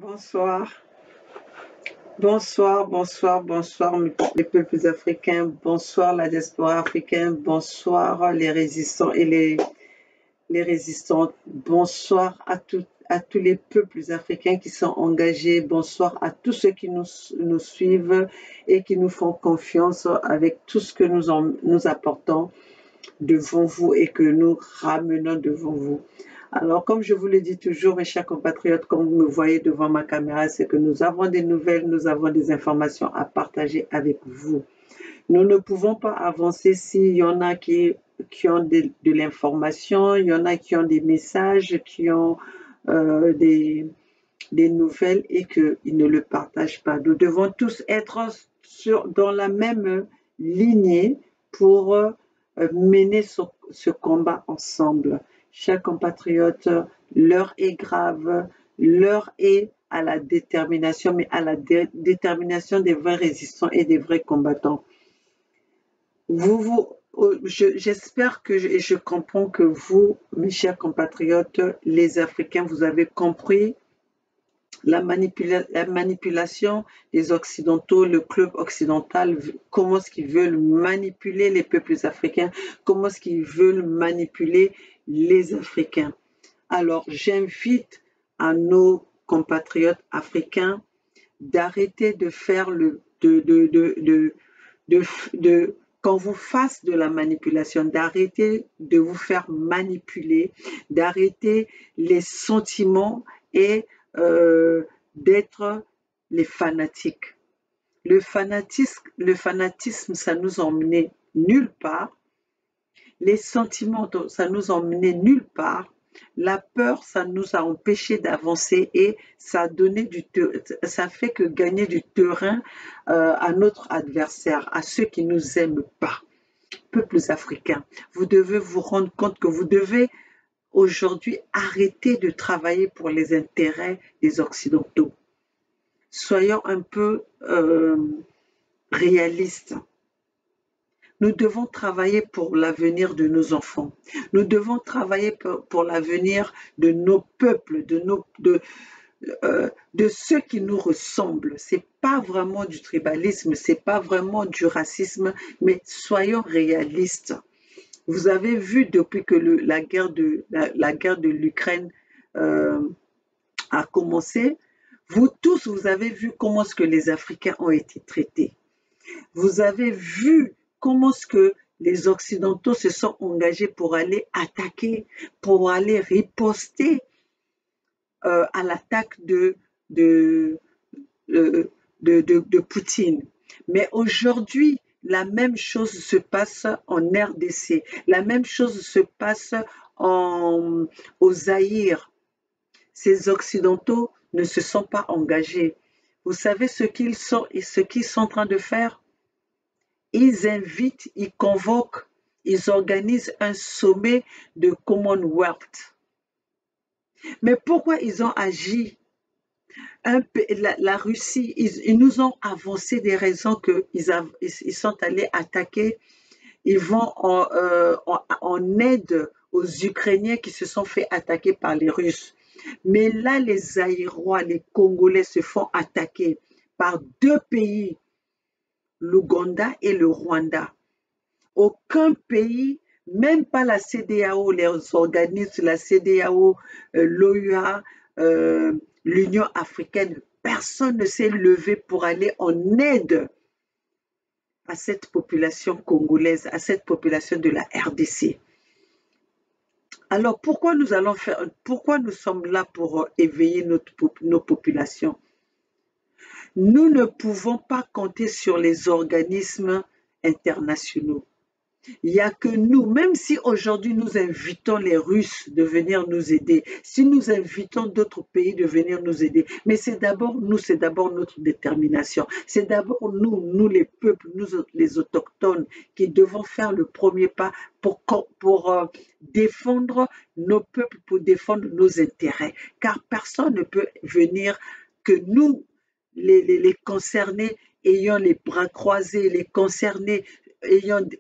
Bonsoir, bonsoir les peuples africains, bonsoir la diaspora africaine, bonsoir les résistants et les résistantes, bonsoir à tous les peuples africains qui sont engagés, bonsoir à tous ceux qui nous suivent et qui nous font confiance avec tout ce que nous apportons devant vous et que nous ramenons devant vous. Alors, comme je vous le dis toujours, mes chers compatriotes, comme vous me voyez devant ma caméra, c'est que nous avons des nouvelles, nous avons des informations à partager avec vous. Nous ne pouvons pas avancer s'il y en a qui ont de l'information, il y en a qui ont des messages, qui ont des nouvelles et qu'ils ne le partagent pas. Nous devons tous être dans la même lignée pour mener ce combat ensemble. Chers compatriotes, l'heure est grave, l'heure est à la détermination, mais à la détermination des vrais résistants et des vrais combattants. J'espère et je comprends que vous, mes chers compatriotes, les Africains, vous avez compris la manipulation des Occidentaux, le club occidental, comment est-ce qu'ils veulent manipuler les peuples africains, comment est-ce qu'ils veulent manipuler les Africains. Alors, j'invite à nos compatriotes africains d'arrêter de faire qu'on vous fasse de la manipulation, d'arrêter de vous faire manipuler, d'arrêter les sentiments et d'être les fanatiques. Le fanatisme, ça nous emmenait nulle part. Les sentiments, ça nous emmenait nulle part. La peur, ça nous a empêchés d'avancer et ça fait que gagner du terrain à notre adversaire, à ceux qui ne nous aiment pas. Peuples africains, vous devez vous rendre compte que vous devez aujourd'hui arrêter de travailler pour les intérêts des Occidentaux. Soyons un peu réalistes. Nous devons travailler pour l'avenir de nos enfants. Nous devons travailler pour l'avenir de nos peuples, de ceux qui nous ressemblent. C'est pas vraiment du tribalisme, c'est pas vraiment du racisme, mais soyons réalistes. Vous avez vu depuis que la guerre de l'Ukraine a commencé, vous tous, vous avez vu comment est-ce que les Africains ont été traités. Vous avez vu comment est-ce que les Occidentaux se sont engagés pour aller attaquer, pour aller riposter à l'attaque de Poutine. Mais aujourd'hui, la même chose se passe en RDC, la même chose se passe au Zaïre. Ces Occidentaux ne se sont pas engagés. Vous savez ce qu'ils sont en train de faire? Ils invitent, ils convoquent, ils organisent un sommet de Commonwealth. Mais pourquoi ils ont agi? La Russie, ils nous ont avancé des raisons qu'ils sont allés attaquer. Ils vont en aide aux Ukrainiens qui se sont fait attaquer par les Russes. Mais là, les Zaïrois, les Congolais se font attaquer par deux pays, l'Ouganda et le Rwanda. Aucun pays, même pas la CEDEAO, les organismes, la CEDEAO, l'OUA, l'Union africaine, personne ne s'est levé pour aller en aide à cette population congolaise, à cette population de la RDC. Alors pourquoi nous sommes là pour éveiller nos populations? Nous ne pouvons pas compter sur les organismes internationaux. Il n'y a que nous, même si aujourd'hui nous invitons les Russes de venir nous aider, si nous invitons d'autres pays de venir nous aider, mais c'est d'abord nous, c'est d'abord notre détermination. C'est d'abord nous les peuples, nous les autochtones, qui devons faire le premier pas pour défendre nos peuples, pour défendre nos intérêts. Car personne ne peut venir que nous, les concernés, ayant les bras croisés, les concernés,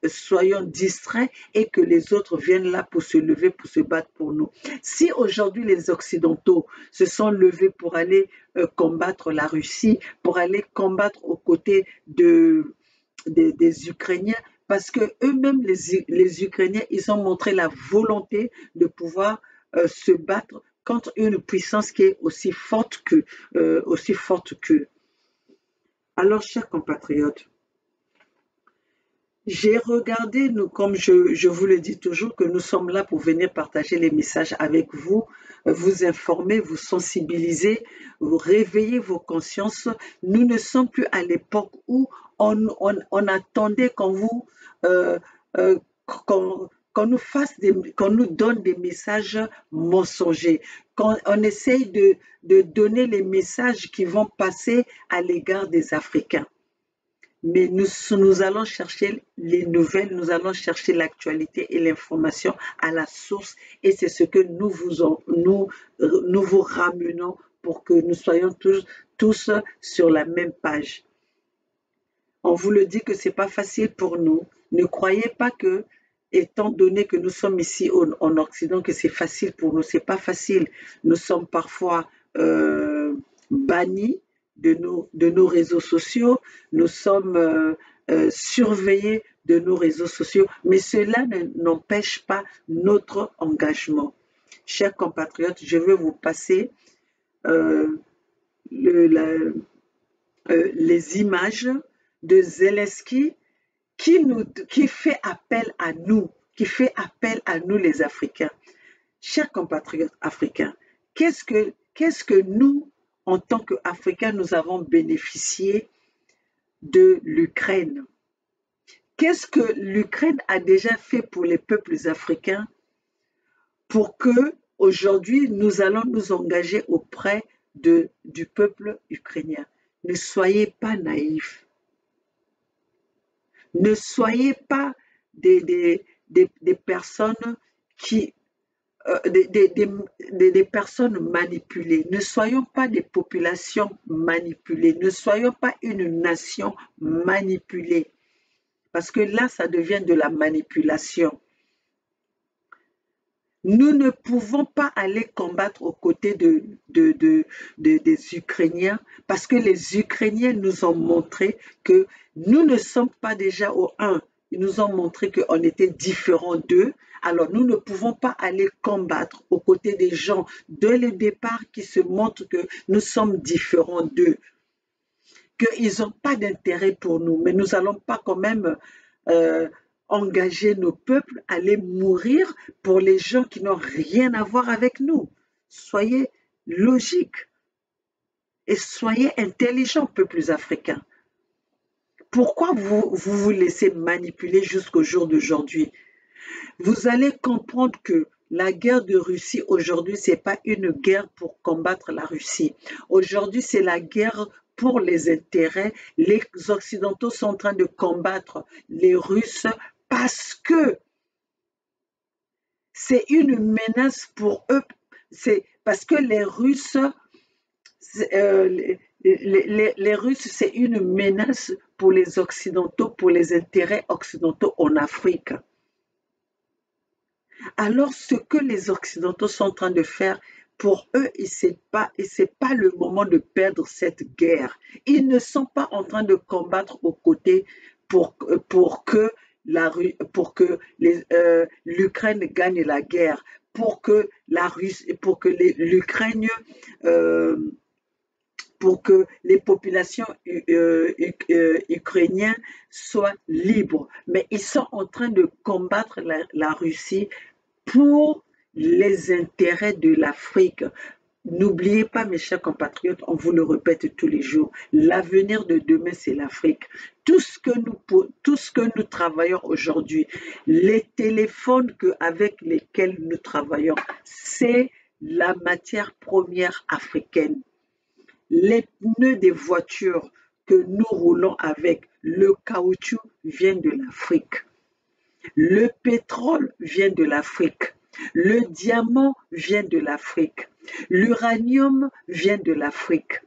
soyons distraits et que les autres viennent là pour se lever, pour se battre pour nous. Si aujourd'hui les Occidentaux se sont levés pour aller combattre la Russie, pour aller combattre aux côtés des Ukrainiens, parce que eux-mêmes, les Ukrainiens, ils ont montré la volonté de pouvoir se battre contre une puissance qui est aussi forte qu'eux. Alors, chers compatriotes, j'ai regardé, nous, comme je vous le dis toujours, que nous sommes là pour venir partager les messages avec vous, vous informer, vous sensibiliser, vous réveiller vos consciences. Nous ne sommes plus à l'époque où on attendait euh, euh, qu'on qu'on nous donne des messages mensongers, qu'on on essaye de donner les messages qui vont passer à l'égard des Africains. Mais nous allons chercher les nouvelles, nous allons chercher l'actualité et l'information à la source et c'est ce que nous vous ramenons pour que nous soyons tous sur la même page. On vous le dit que ce n'est pas facile pour nous. Ne croyez pas que, étant donné que nous sommes ici en Occident, que c'est facile pour nous. Ce n'est pas facile. Nous sommes parfois bannis de nos réseaux sociaux. Nous sommes surveillés de nos réseaux sociaux. Mais cela n'empêche pas notre engagement. Chers compatriotes, je veux vous passer les images de Zelensky qui fait appel à nous, les Africains. Chers compatriotes africains, qu'est-ce que nous, en tant qu'Africains, nous avons bénéficié de l'Ukraine? Qu'est-ce que l'Ukraine a déjà fait pour les peuples africains pour que aujourd'hui nous allons nous engager auprès du peuple ukrainien? Ne soyez pas naïfs. Ne soyez pas des personnes des personnes manipulées. Ne soyons pas des populations manipulées. Ne soyons pas une nation manipulée. Parce que là, ça devient de la manipulation. Nous ne pouvons pas aller combattre aux côtés des Ukrainiens parce que les Ukrainiens nous ont montré que nous ne sommes pas déjà au 1. Ils nous ont montré qu'on était différents d'eux. Alors nous ne pouvons pas aller combattre aux côtés des gens dès le départ qui se montrent que nous sommes différents d'eux, qu'ils n'ont pas d'intérêt pour nous. Mais nous n'allons pas quand même engager nos peuples à aller mourir pour les gens qui n'ont rien à voir avec nous. Soyez logiques et soyez intelligents, peuples africains. Pourquoi vous laissez manipuler jusqu'au jour d'aujourd'hui? Vous allez comprendre que la guerre de Russie aujourd'hui, ce n'est pas une guerre pour combattre la Russie. Aujourd'hui, c'est la guerre pour les intérêts. Les Occidentaux sont en train de combattre les Russes parce que c'est une menace pour eux. C'est parce que les Russes, les Russes, c'est une menace pour les Occidentaux, pour les intérêts occidentaux en Afrique. Alors, ce que les Occidentaux sont en train de faire, pour eux, ce n'est pas le moment de perdre cette guerre. Ils ne sont pas en train de combattre aux côtés pour que l'Ukraine gagne la guerre, pour que l'Ukraine, pour que les populations ukrainiennes soient libres. Mais ils sont en train de combattre la Russie pour les intérêts de l'Afrique. N'oubliez pas, mes chers compatriotes, on vous le répète tous les jours, l'avenir de demain, c'est l'Afrique. Tout ce que nous travaillons aujourd'hui, les téléphones avec lesquels nous travaillons, c'est la matière première africaine. Les pneus des voitures que nous roulons avec, le caoutchouc vient de l'Afrique. Le pétrole vient de l'Afrique. Le diamant vient de l'Afrique. L'uranium vient de l'Afrique.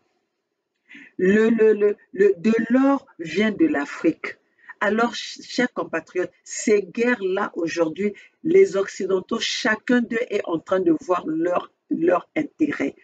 De l'or vient de l'Afrique. Alors, chers compatriotes, ces guerres-là aujourd'hui, les Occidentaux, chacun d'eux est en train de voir leur intérêt.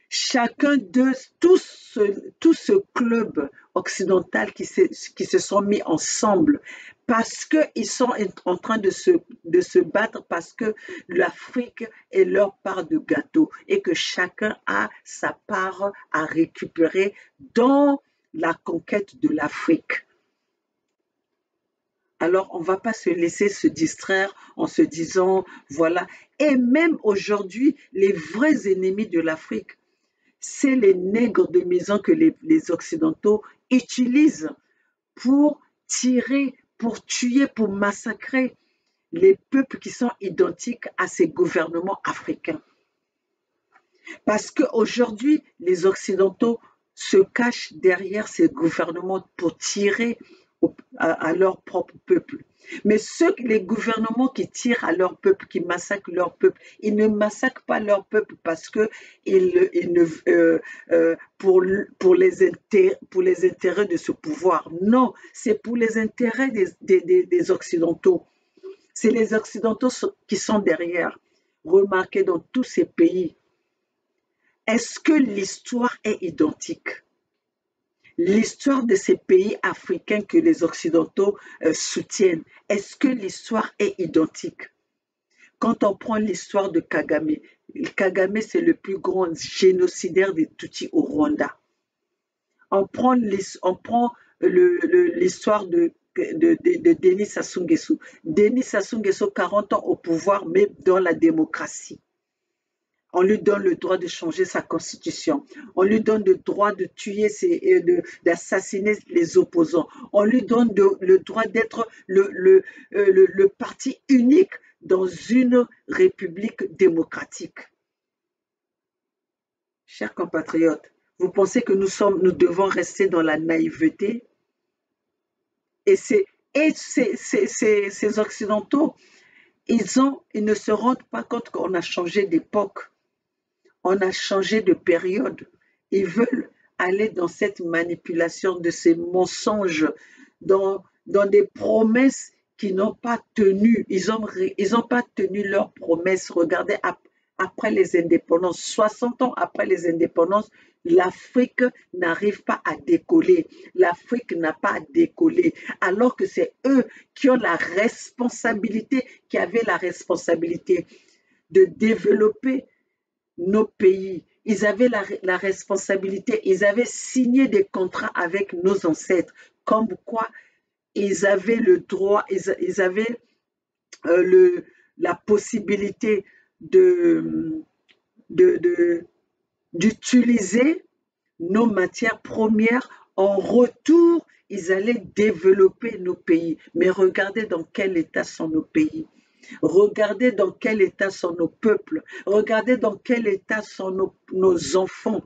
Chacun d'eux, tout ce club occidental qui se sont mis ensemble parce qu'ils sont en train de se battre, parce que l'Afrique est leur part de gâteau et que chacun a sa part à récupérer dans la conquête de l'Afrique. Alors, on ne va pas se laisser se distraire en se disant, voilà. Et même aujourd'hui, les vrais ennemis de l'Afrique, c'est les nègres de maison que les Occidentaux utilisent pour tirer, pour tuer, pour massacrer les peuples qui sont identiques à ces gouvernements africains. Parce qu'aujourd'hui, les Occidentaux se cachent derrière ces gouvernements pour tirer à leur propre peuple. Mais les gouvernements qui tirent à leur peuple, qui massacrent leur peuple, ils ne massacrent pas leur peuple parce que pour les intérêts de ce pouvoir. Non, c'est pour les intérêts des Occidentaux. C'est les Occidentaux qui sont derrière. Remarquez dans tous ces pays, est-ce que l'histoire est identique? L'histoire de ces pays africains que les Occidentaux soutiennent, est-ce que l'histoire est identique? Quand on prend l'histoire de Kagame, Kagame c'est le plus grand génocidaire des Tutsis au Rwanda. On prend l'histoire de Denis Sassou Nguesso. Denis Sassou Nguesso, 40 ans au pouvoir, mais dans la démocratie. On lui donne le droit de changer sa constitution. On lui donne le droit de tuer, d'assassiner les opposants. On lui donne le droit d'être le parti unique dans une république démocratique. Chers compatriotes, vous pensez que nous devons rester dans la naïveté? Et ces Occidentaux, ils ne se rendent pas compte qu'on a changé d'époque. On a changé de période. Ils veulent aller dans cette manipulation de ces mensonges, dans des promesses qui n'ont pas tenu. Ils n'ont pas tenu leurs promesses. Regardez, après les indépendances, 60 ans après les indépendances, l'Afrique n'arrive pas à décoller. L'Afrique n'a pas décollé. Alors que c'est eux qui ont la responsabilité, qui avaient la responsabilité de développer nos pays. Ils avaient la responsabilité, ils avaient signé des contrats avec nos ancêtres, comme quoi ils avaient le droit, ils avaient la possibilité d'utiliser nos matières premières. En retour, ils allaient développer nos pays. Mais regardez dans quel état sont nos pays. Regardez dans quel état sont nos peuples. Regardez dans quel état sont nos enfants.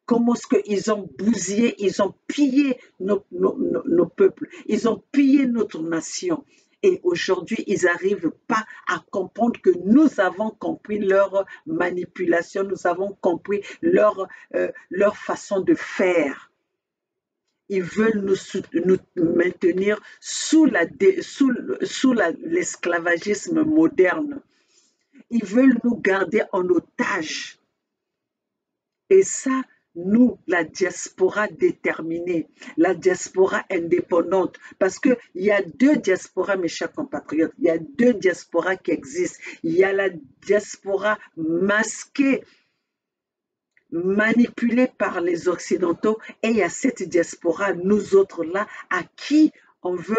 Comment est-ce qu'ils ont bousillé, ils ont pillé nos peuples. Ils ont pillé notre nation. Et aujourd'hui, ils n'arrivent pas à comprendre que nous avons compris leur manipulation, nous avons compris leur façon de faire. Ils veulent nous maintenir sous l'esclavagisme moderne. Ils veulent nous garder en otage. Et ça, nous, la diaspora déterminée, la diaspora indépendante, parce qu'il y a deux diasporas, mes chers compatriotes, il y a deux diasporas qui existent. Il y a la diaspora masquée, manipulée par les Occidentaux, et il y a cette diaspora, nous autres là, à qui on veut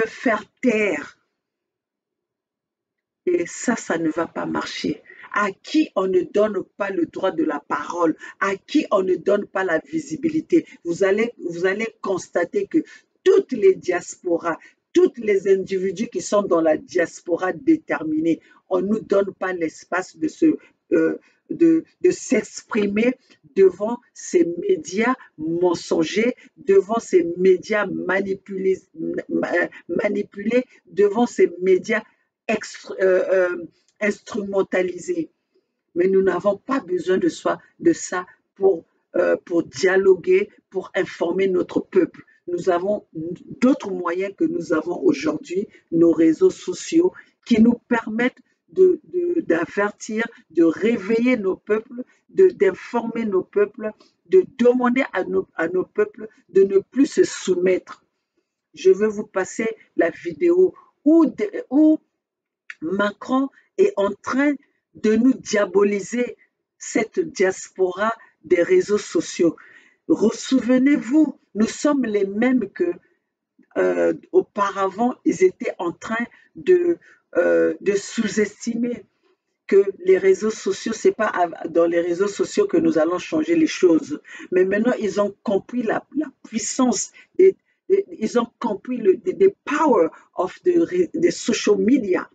faire taire. Et ça ne va pas marcher. À qui on ne donne pas le droit de la parole, à qui on ne donne pas la visibilité. Vous allez constater que toutes les diasporas, tous les individus qui sont dans la diaspora déterminée, on ne nous donne pas l'espace de s'exprimer devant ces médias mensongers, devant ces médias manipulés, devant ces médias instrumentalisés. Mais nous n'avons pas besoin de ça pour pour dialoguer, pour informer notre peuple. Nous avons d'autres moyens que nous avons aujourd'hui, nos réseaux sociaux, qui nous permettent d'avertir, de réveiller nos peuples, d'informer nos peuples, de demander à nos peuples de ne plus se soumettre. Je veux vous passer la vidéo où Macron est en train de nous diaboliser, cette diaspora des réseaux sociaux. Souvenez-vous, nous sommes les mêmes que auparavant, ils étaient en train de sous-estimer que les réseaux sociaux, c'est pas dans les réseaux sociaux que nous allons changer les choses. Mais maintenant, ils ont compris la puissance ils ont compris the power of the social media.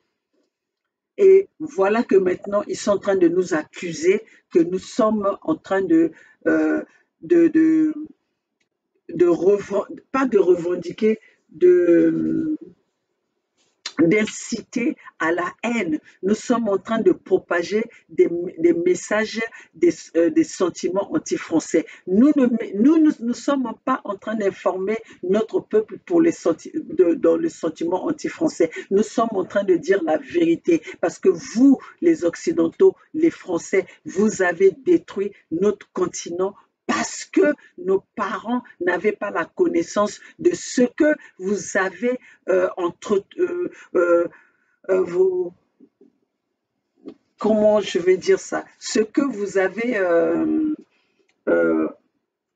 Et voilà que maintenant, ils sont en train de nous accuser que nous sommes en train pas de revendiquer, d'inciter à la haine. Nous sommes en train de propager des messages, des sentiments anti-français. Nous ne sommes pas en train d'informer notre peuple dans le sentiment anti-français. Nous sommes en train de dire la vérité parce que vous, les Occidentaux, les Français, vous avez détruit notre continent parce que nos parents n'avaient pas la connaissance de ce que vous avez comment je vais dire ça, ce que vous avez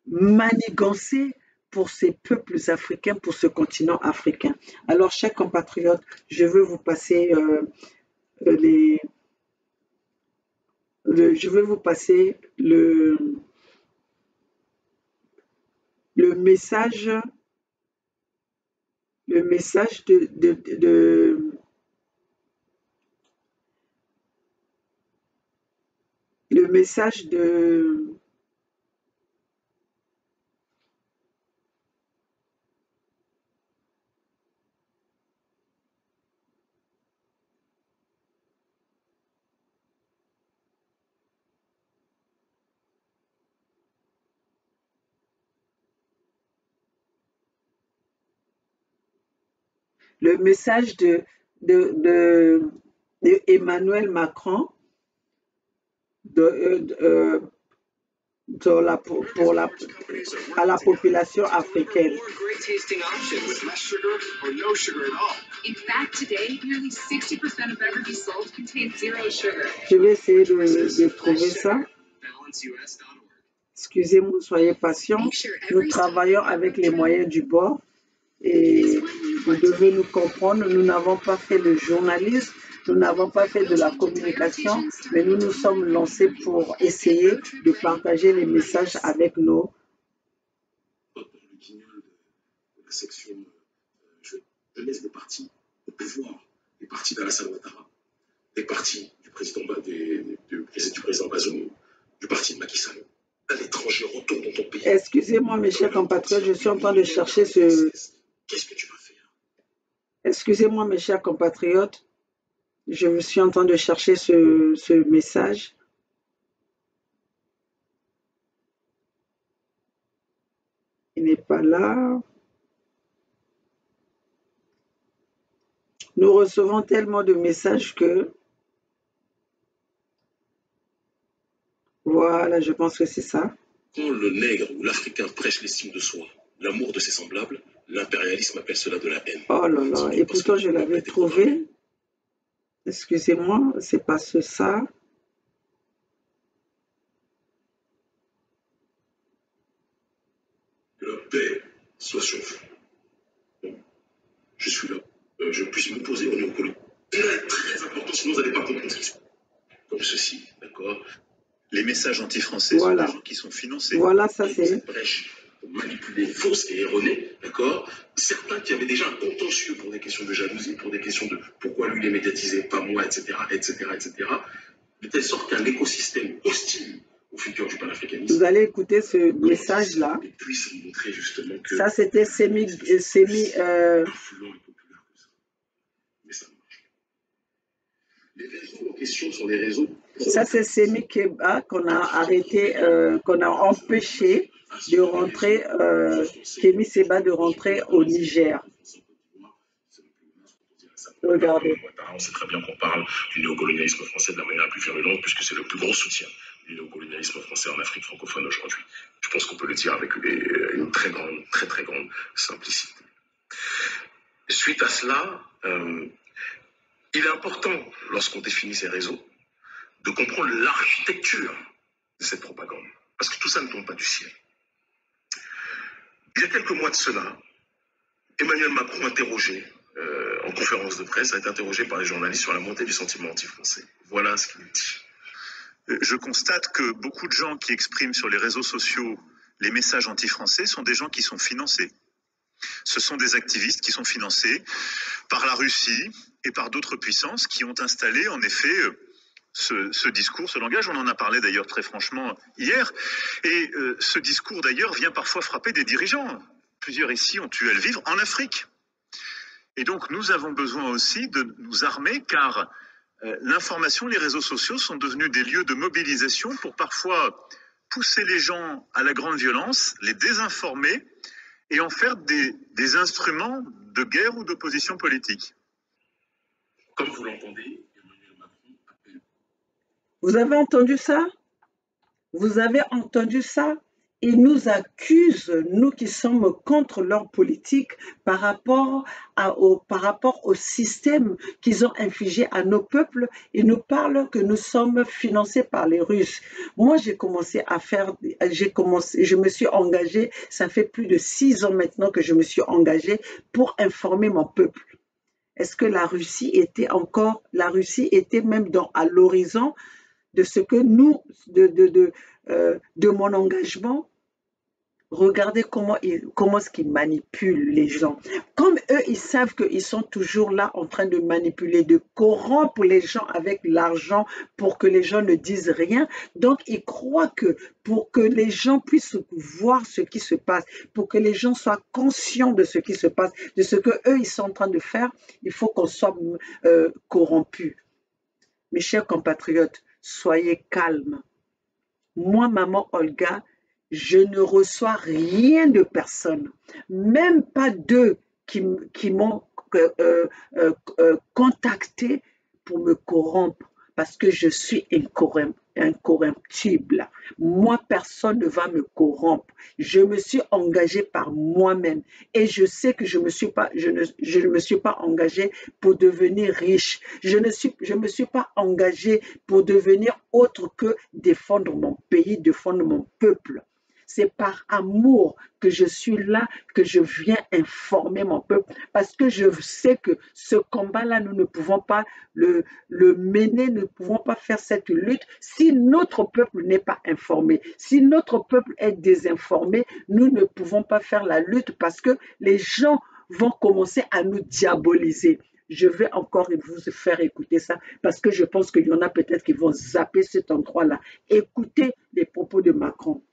manigancé pour ces peuples africains, pour ce continent africain. Alors, chers compatriotes, je veux vous passer je vais vous passer le message le message de le message de le message de Emmanuel Macron à la population africaine. Je vais essayer de trouver ça. Excusez-moi, soyez patients. Nous travaillons avec les moyens du bord et vous devez nous comprendre. Nous n'avons pas fait le journalisme, nous n'avons pas fait de la communication, mais nous nous sommes lancés pour essayer de partager les messages avec nos... La section jeunesse des partis au pouvoir, des partis d'Alassane Ouattara, des partis du président Bazoum, du parti de Macky Sall. À l'étranger, retourne dans ton pays. Excusez-moi, mes chers compatriotes, je suis en train de chercher ce... Qu'est-ce que tu vas faire? Excusez-moi, mes chers compatriotes, je suis en train de chercher ce message. Il n'est pas là. Nous recevons tellement de messages que... Voilà, je pense que c'est ça. Quand le nègre ou l'Africain prêche l'estime de soi, l'amour de ses semblables, l'impérialisme appelle cela de la haine. Oh là là, et pourtant je l'avais trouvé. Excusez-moi, c'est pas ça. Que la paix soit sur vous. Je suis là. Je puisse me poser au niveau colonial. C'est très important, sinon vous n'allez pas comprendre ce qui se passe. Comme ceci, d'accord? Les messages anti-français sont des gens qui sont financés. Voilà, ça c'est... Cette brèche pour manipuler, fausse et erronée, d'accord? Certains qui avaient déjà un contentieux pour des questions de jalousie, pour des questions de pourquoi lui il est médiatisé, pas moi, etc., etc., etc., de telle sorte qu'un écosystème hostile au futur du panafricanisme. Vous allez écouter ce message-là. Et puisse montrer justement que... Ça, c'était semi influent et populaire que ça. Mais ça marche. Les réseaux en question sont des réseaux Ça, c'est Semi Keba qu'on a arrêté, qu'on a empêché de rentrer, Kémy Seba de rentrer au Niger. Regardez. On sait très bien qu'on parle du néocolonialisme français de la manière la plus virulente, puisque c'est le plus gros soutien du néocolonialisme français en Afrique francophone aujourd'hui. Je pense qu'on peut le dire avec une très grande simplicité. Suite à cela, il est important, lorsqu'on définit ces réseaux, de comprendre l'architecture de cette propagande. Parce que tout ça ne tombe pas du ciel. Il y a quelques mois de cela, Emmanuel Macron interrogé en conférence de presse, a été interrogé par les journalistes sur la montée du sentiment anti-français. Voilà ce qu'il dit. Je constate que beaucoup de gens qui expriment sur les réseaux sociaux les messages anti-français sont des gens qui sont financés. Ce sont des activistes qui sont financés par la Russie et par d'autres puissances qui ont installé en effet ce discours, ce langage. On en a parlé d'ailleurs très franchement hier. Et ce discours d'ailleurs vient parfois frapper des dirigeants. Plusieurs ici ont eu à le vivre en Afrique. Et donc nous avons besoin aussi de nous armer car l'information, les réseaux sociaux sont devenus des lieux de mobilisation pour parfois pousser les gens à la grande violence, les désinformer et en faire des instruments de guerre ou d'opposition politique. Comme vous l'entendez, Emmanuel Macron appelle. Vous avez entendu ça? Vous avez entendu ça? Ils nous accusent, nous qui sommes contre leur politique, par rapport au système qu'ils ont infligé à nos peuples. Ils nous parlent que nous sommes financés par les Russes. Moi, je me suis engagée, ça fait plus de 6 ans maintenant que je me suis engagée pour informer mon peuple. Est-ce que la Russie était même à l'horizon de ce que nous, de mon engagement? Regardez comment est-ce qu'ils manipulent les gens. Comme eux, ils savent qu'ils sont toujours là en train de manipuler, de corrompre les gens avec l'argent pour que les gens ne disent rien. Donc, ils croient que pour que les gens puissent voir ce qui se passe, pour que les gens soient conscients de ce qui se passe, de ce que eux ils sont en train de faire, il faut qu'on soit corrompus. Mes chers compatriotes, soyez calmes. Moi, maman Olga, je ne reçois rien de personne, même pas d'eux qui m'ont contacté pour me corrompre, parce que je suis incorruptible. Moi, personne ne va me corrompre. Je me suis engagée par moi-même et je sais que je ne me suis pas engagée pour devenir riche. Je ne me suis pas engagée pour devenir autre que défendre mon pays, défendre mon peuple. C'est par amour que je suis là, que je viens informer mon peuple, parce que je sais que ce combat-là, nous ne pouvons pas le mener, nous ne pouvons pas faire cette lutte si notre peuple n'est pas informé. Si notre peuple est désinformé, nous ne pouvons pas faire la lutte parce que les gens vont commencer à nous diaboliser. Je vais encore vous faire écouter ça parce que je pense qu'il y en a peut-être qui vont zapper cet endroit-là. Écoutez les propos de Macron.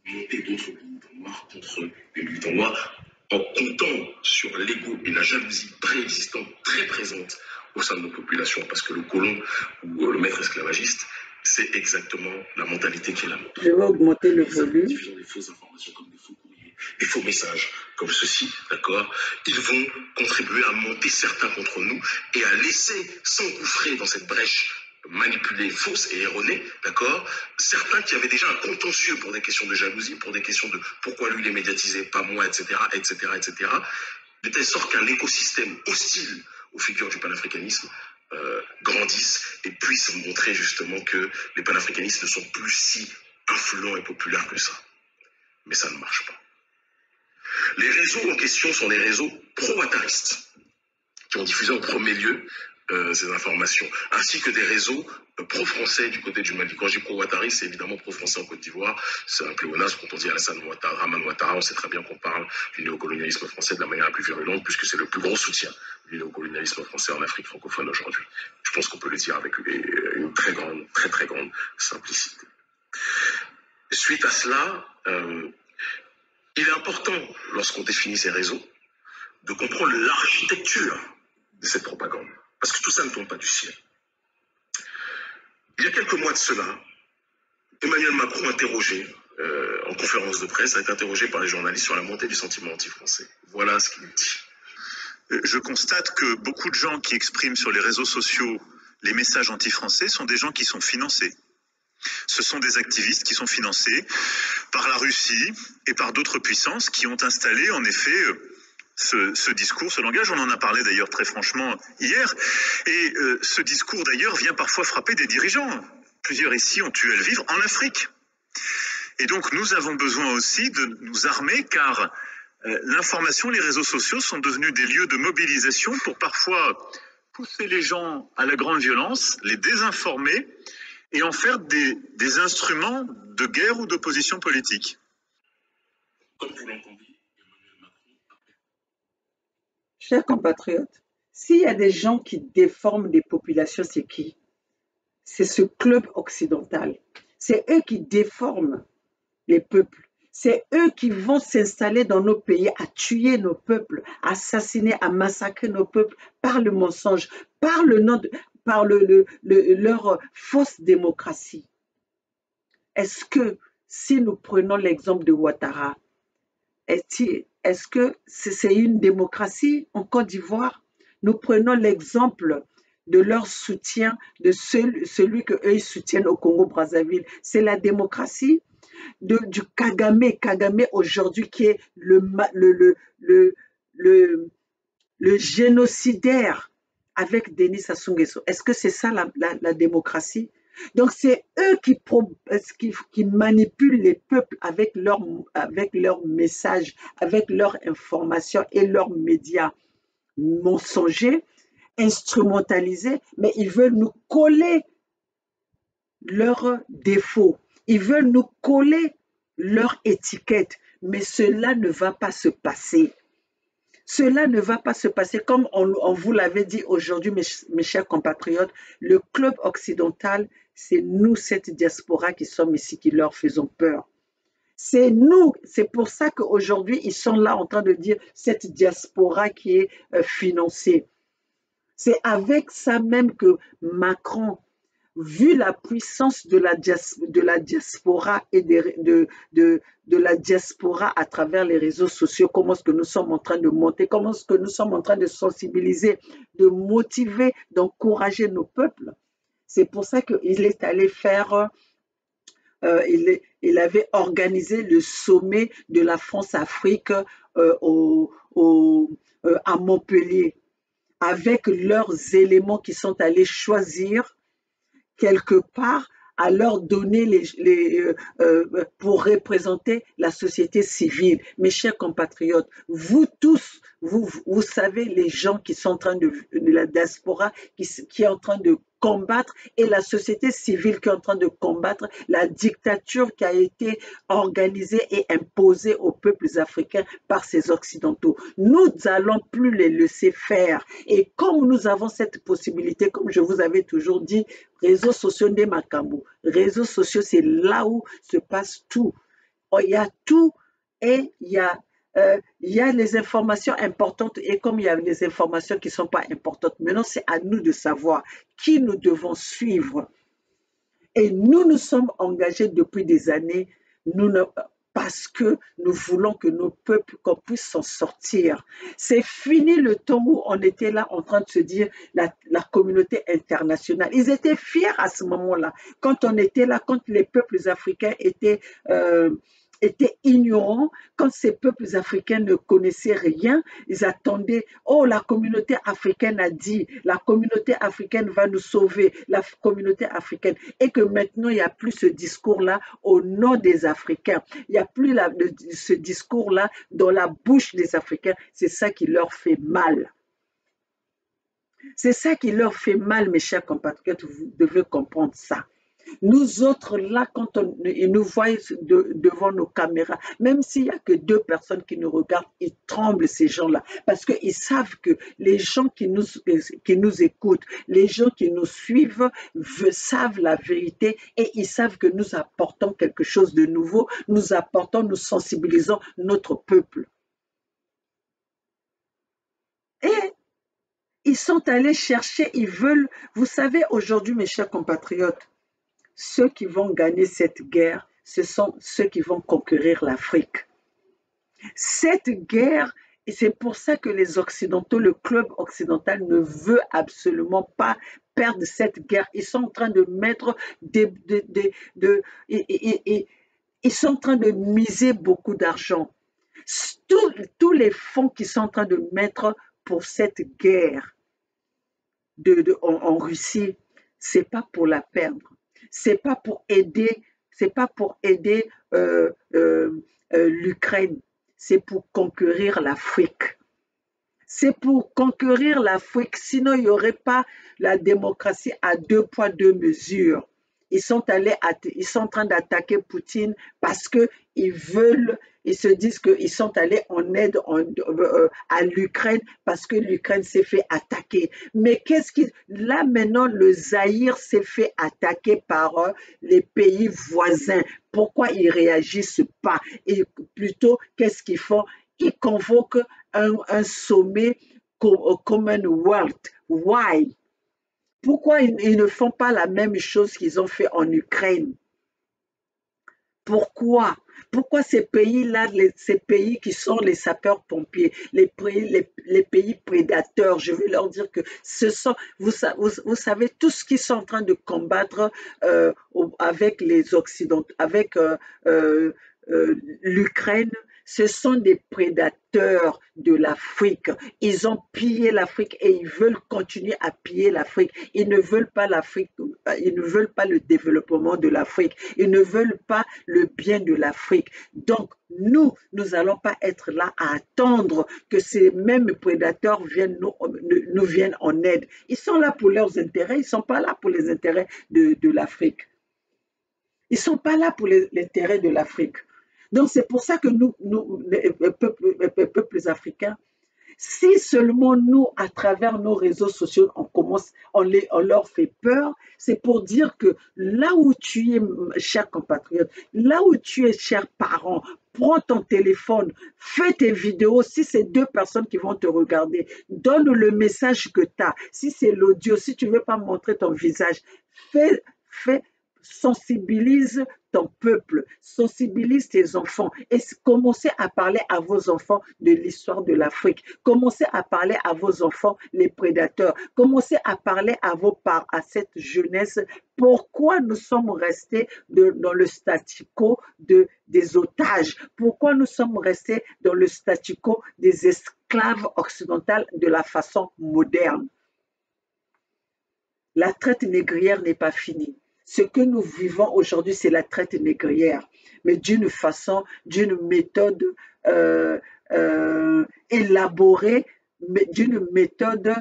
Monter d'autres militants noirs contre les militants noirs en comptant sur l'ego et la jalousie préexistante, très présente au sein de nos populations, parce que le colon ou le maître esclavagiste, c'est exactement la mentalité qui est la nôtre. Je vais augmenter le volume. Diffusant des fausses informations comme des faux courriers, des faux messages comme ceci, d'accord? Ils vont contribuer à monter certains contre nous et à laisser s'engouffrer dans cette brèche manipulée, fausse et erronée, d'accord? Certains qui avaient déjà un contentieux pour des questions de jalousie, pour des questions de pourquoi lui il est médiatisé, pas moi, etc., de telle sorte qu'un écosystème hostile aux figures du panafricanisme grandissent et puissent montrer justement que les panafricanistes ne sont plus si influents et populaires que ça. Mais ça ne marche pas. Les réseaux en question sont des réseaux pro-ouattaristes qui ont diffusé en premier lieu ces informations, ainsi que des réseaux pro-français du côté du Mali. Quand je dis pro-ouattariste, c'est évidemment pro-français en Côte d'Ivoire. C'est un pléonasme quand on dit Alassane Ouattara, Draman Ouattara. On sait très bien qu'on parle du néocolonialisme français de la manière la plus virulente, puisque c'est le plus gros soutien du néocolonialisme français en Afrique francophone aujourd'hui. Je pense qu'on peut le dire avec une très grande simplicité. Suite à cela, Il est important, lorsqu'on définit ces réseaux, de comprendre l'architecture de cette propagande. Parce que tout ça ne tombe pas du ciel. Il y a quelques mois de cela, Emmanuel Macron, interrogé en conférence de presse, a été interrogé par les journalistes sur la montée du sentiment anti-français. Voilà ce qu'il dit. Je constate que beaucoup de gens qui expriment sur les réseaux sociaux les messages anti-français sont des gens qui sont financés. Ce sont des activistes qui sont financés par la Russie et par d'autres puissances qui ont installé en effet ce discours, ce langage. On en a parlé d'ailleurs très franchement hier. Et ce discours d'ailleurs vient parfois frapper des dirigeants. Plusieurs ici ont eu à le vivre en Afrique. Et donc nous avons besoin aussi de nous armer car l'information, les réseaux sociaux sont devenus des lieux de mobilisation pour parfois pousser les gens à la grande violence, les désinformer et en faire des instruments de guerre ou d'opposition politique. Comme vous l'entendez, Emmanuel Macron... Chers compatriotes, s'il y a des gens qui déforment des populations, c'est qui? C'est ce club occidental. C'est eux qui déforment les peuples. C'est eux qui vont s'installer dans nos pays à tuer nos peuples, à assassiner, à massacrer nos peuples par le mensonge, par leur fausse démocratie. Est-ce que, si nous prenons l'exemple de Ouattara, est-ce que c'est une démocratie en Côte d'Ivoire? Nous prenons l'exemple de leur soutien, de celui qu'eux ils soutiennent au Congo-Brazzaville. C'est la démocratie du Kagame. Kagame aujourd'hui qui est le génocidaire avec Denis Sassou Nguesso. Est-ce que c'est ça la démocratie? Donc c'est eux qui manipulent les peuples avec leurs messages, avec leurs informations et leurs médias mensongers, instrumentalisés, mais ils veulent nous coller leurs défauts. Ils veulent nous coller leur étiquette, mais cela ne va pas se passer. Cela ne va pas se passer comme on vous l'avait dit aujourd'hui, mes chers compatriotes. Le club occidental, c'est nous, cette diaspora qui sommes ici, qui leur faisons peur. C'est nous, c'est pour ça qu'aujourd'hui, ils sont là en train de dire cette diaspora qui est financée. C'est avec ça même que Macron, vu la puissance de la diaspora et de la diaspora à travers les réseaux sociaux, comment est-ce que nous sommes en train de monter, comment est-ce que nous sommes en train de sensibiliser, de motiver, d'encourager nos peuples. C'est pour ça qu'il est allé faire, il avait organisé le sommet de la France-Afrique à Montpellier, avec leurs éléments qui sont allés choisir quelque part à leur donner pour représenter la société civile. Mes chers compatriotes, vous tous, vous savez les gens qui sont en train de la diaspora, qui est en train de combattre, et la société civile qui est en train de combattre la dictature qui a été organisée et imposée aux peuples africains par ces Occidentaux. Nous n'allons plus les laisser faire. Et comme nous avons cette possibilité, comme je vous avais toujours dit, réseaux sociaux de Makambo, réseaux sociaux, c'est là où se passe tout. Il y a tout et il y a les informations importantes et comme il y a les informations qui ne sont pas importantes. Maintenant, c'est à nous de savoir qui nous devons suivre. Et nous sommes engagés depuis des années parce que nous voulons que nos peuples, qu'on puisse s'en sortir. C'est fini le temps où on était là en train de se dire la communauté internationale. Ils étaient fiers à ce moment-là. Quand on était là, quand les peuples africains étaient ignorants, quand ces peuples africains ne connaissaient rien, ils attendaient, oh, la communauté africaine a dit, la communauté africaine va nous sauver, la communauté africaine, et que maintenant, il n'y a plus ce discours-là au nom des Africains, il n'y a plus ce discours-là dans la bouche des Africains, c'est ça qui leur fait mal. C'est ça qui leur fait mal, mes chers compatriotes, vous devez comprendre ça. Nous autres, là, quand ils nous voient devant nos caméras, même s'il n'y a que 2 personnes qui nous regardent, ils tremblent, ces gens-là, parce qu'ils savent que les gens qui nous écoutent, les gens qui nous suivent, savent la vérité et ils savent que nous apportons quelque chose de nouveau, nous sensibilisons notre peuple. Et ils sont allés chercher, ils veulent, vous savez, aujourd'hui, mes chers compatriotes, ceux qui vont gagner cette guerre, ce sont ceux qui vont conquérir l'Afrique. Cette guerre, et c'est pour ça que les Occidentaux, le club occidental ne veut absolument pas perdre cette guerre. Ils sont en train de mettre ils sont en train de miser beaucoup d'argent. Tous les fonds qu'ils sont en train de mettre pour cette guerre en Russie, c'est pas pour la perdre. C'est pas pour aider l'Ukraine, c'est pour conquérir l'Afrique. C'est pour conquérir l'Afrique, sinon il n'y aurait pas la démocratie à 2 poids 2 mesures. Ils sont en train d'attaquer Poutine parce qu'ils se disent qu'ils sont allés en aide à l'Ukraine parce que l'Ukraine s'est fait attaquer. Mais là maintenant, le Zaïre s'est fait attaquer par les pays voisins. Pourquoi ils réagissent pas? Et plutôt, qu'est-ce qu'ils font? Ils convoquent un sommet Commonwealth. Why? Pourquoi ils ne font pas la même chose qu'ils ont fait en Ukraine? Pourquoi? Pourquoi ces pays-là, ces pays qui sont les sapeurs-pompiers, les pays prédateurs, je vais leur dire que ce sont, vous savez, tout ce qu'ils sont en train de combattre avec les Occidentaux, avec l'Ukraine, ce sont des prédateurs de l'Afrique. Ils ont pillé l'Afrique et ils veulent continuer à piller l'Afrique. Ils ne veulent pas l'Afrique, ils ne veulent pas le développement de l'Afrique. Ils ne veulent pas le bien de l'Afrique. Donc, nous n'allons pas être là à attendre que ces mêmes prédateurs nous viennent en aide. Ils sont là pour leurs intérêts, ils ne sont pas là pour les intérêts de l'Afrique. Ils ne sont pas là pour l'intérêt de l'Afrique. Donc, c'est pour ça que nous les peuples africains, si seulement nous, à travers nos réseaux sociaux, on leur fait peur, c'est pour dire que là où tu es, cher compatriote, là où tu es, cher parent, prends ton téléphone, fais tes vidéos. Si c'est 2 personnes qui vont te regarder, donne le message que tu as. Si c'est l'audio, si tu ne veux pas montrer ton visage, sensibilise ton peuple, sensibilise tes enfants et commencez à parler à vos enfants de l'histoire de l'Afrique. Commencez à parler à vos enfants les prédateurs. Commencez à parler à cette jeunesse pourquoi nous sommes restés dans le statu quo des otages, pourquoi nous sommes restés dans le statu quo des esclaves occidentaux de la façon moderne. La traite négrière n'est pas finie. Ce que nous vivons aujourd'hui, c'est la traite négrière, mais d'une façon, d'une méthode élaborée, d'une méthode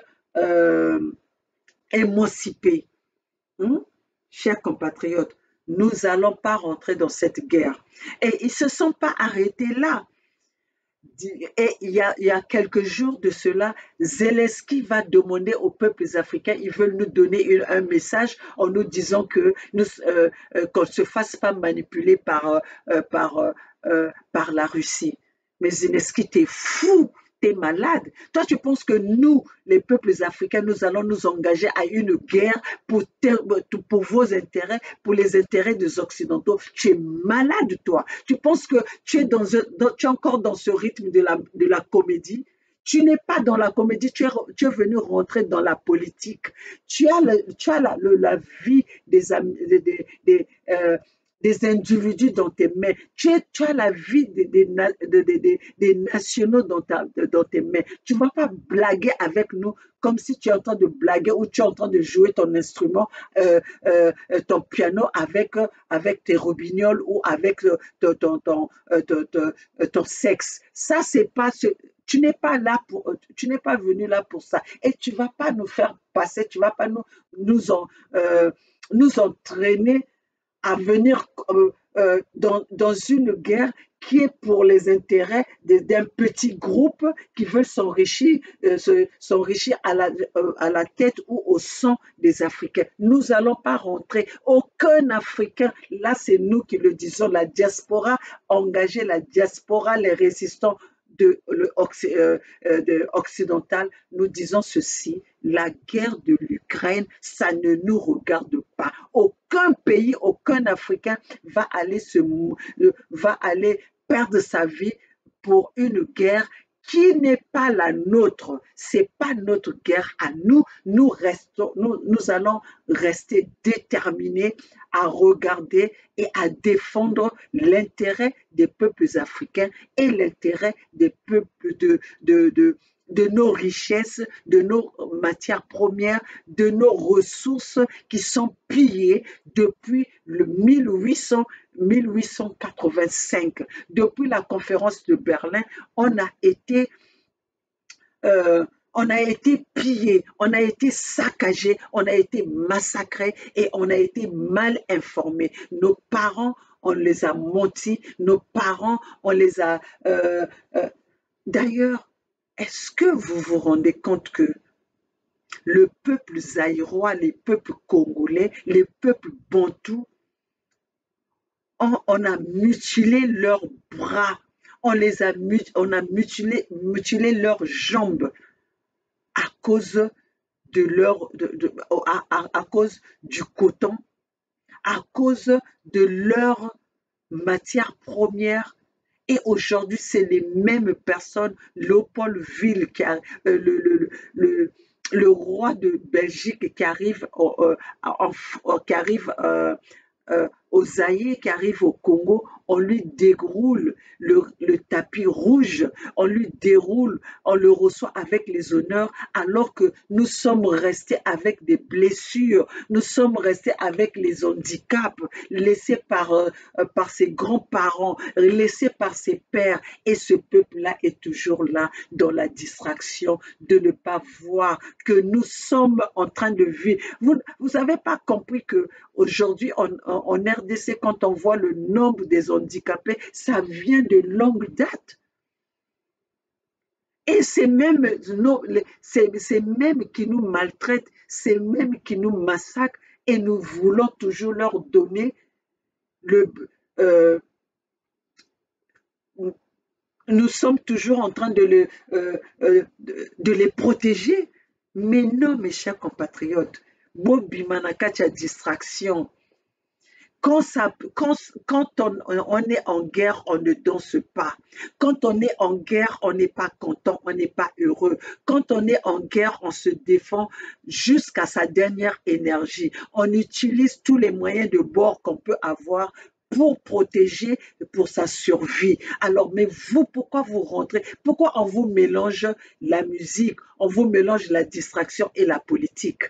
émancipée. Chers compatriotes, nous n'allons pas rentrer dans cette guerre. Et ils ne se sont pas arrêtés là. Et il y a quelques jours de cela, Zelensky va demander aux peuples africains, ils veulent nous donner un message en nous disant qu'on ne se fasse pas manipuler par la Russie. Mais Zelensky, t'es fou, t'es malade. Toi, tu penses que nous, les peuples africains, nous allons nous engager à une guerre pour vos intérêts, pour les intérêts des Occidentaux. Tu es malade, toi. Tu penses que tu es encore dans ce rythme de la comédie. Tu n'es pas dans la comédie, tu es venu rentrer dans la politique. Tu as la vie des individus dans tes mains. Tu as la vie des nationaux dans tes mains. Tu ne vas pas blaguer avec nous comme si tu es en train de blaguer ou tu es en train de jouer ton instrument, ton piano avec tes robignoles ou avec ton sexe. Ça, c'est pas tu n'es pas venu là pour ça. Et tu ne vas pas nous faire passer, tu ne vas pas nous entraîner à venir dans une guerre qui est pour les intérêts d'un petit groupe qui veulent s'enrichir à la tête ou au sang des Africains. Nous n'allons pas rentrer. Aucun Africain, là c'est nous qui le disons, la diaspora engagée, la diaspora, les résistants occidental, nous disons ceci, la guerre de l'Ukraine, ça ne nous regarde pas. Aucun pays, aucun Africain va aller perdre sa vie pour une guerre qui n'est pas la nôtre. C'est pas notre guerre à nous. Nous allons rester déterminés à regarder et à défendre l'intérêt des peuples africains et l'intérêt des peuples de nos richesses, de nos matières premières, de nos ressources qui sont pillées depuis le 1885. Depuis la conférence de Berlin, on a été pillé, on a été saccagé, on a été massacré et on a été mal informé. Nos parents, on les a mentis, nos parents, on les a... D'ailleurs, est-ce que vous vous rendez compte que le peuple zaïrois, les peuples congolais, les peuples bantous, on a mutilé leurs bras, on a mutilé leurs jambes à cause à cause du coton, à cause de leurs matières premières. Et aujourd'hui, c'est les mêmes personnes, Léopold Ville, le roi de Belgique qui arrive, au Zaïre, qui arrive au Congo, on lui déroule le tapis rouge, on lui déroule, on le reçoit avec les honneurs, alors que nous sommes restés avec des blessures, nous sommes restés avec les handicaps, laissés par ses grands-parents, laissés par ses pères, et ce peuple-là est toujours là, dans la distraction, de ne pas voir que nous sommes en train de vivre. Vous n'avez pas compris que aujourd'hui, en RDC, quand on voit le nombre des handicapés, ça vient de longue date. Et c'est même qui nous maltraitent, c'est même qui nous massacrent, et nous voulons toujours leur donner nous sommes toujours en train de les protéger. Mais non, mes chers compatriotes, Bobi Manakacha distraction. Quand on est en guerre, on ne danse pas. Quand on est en guerre, on n'est pas content, on n'est pas heureux. Quand on est en guerre, on se défend jusqu'à sa dernière énergie. On utilise tous les moyens de bord qu'on peut avoir pour protéger, pour sa survie. Alors, mais vous, pourquoi vous rentrez? Pourquoi on vous mélange la musique, on vous mélange la distraction et la politique?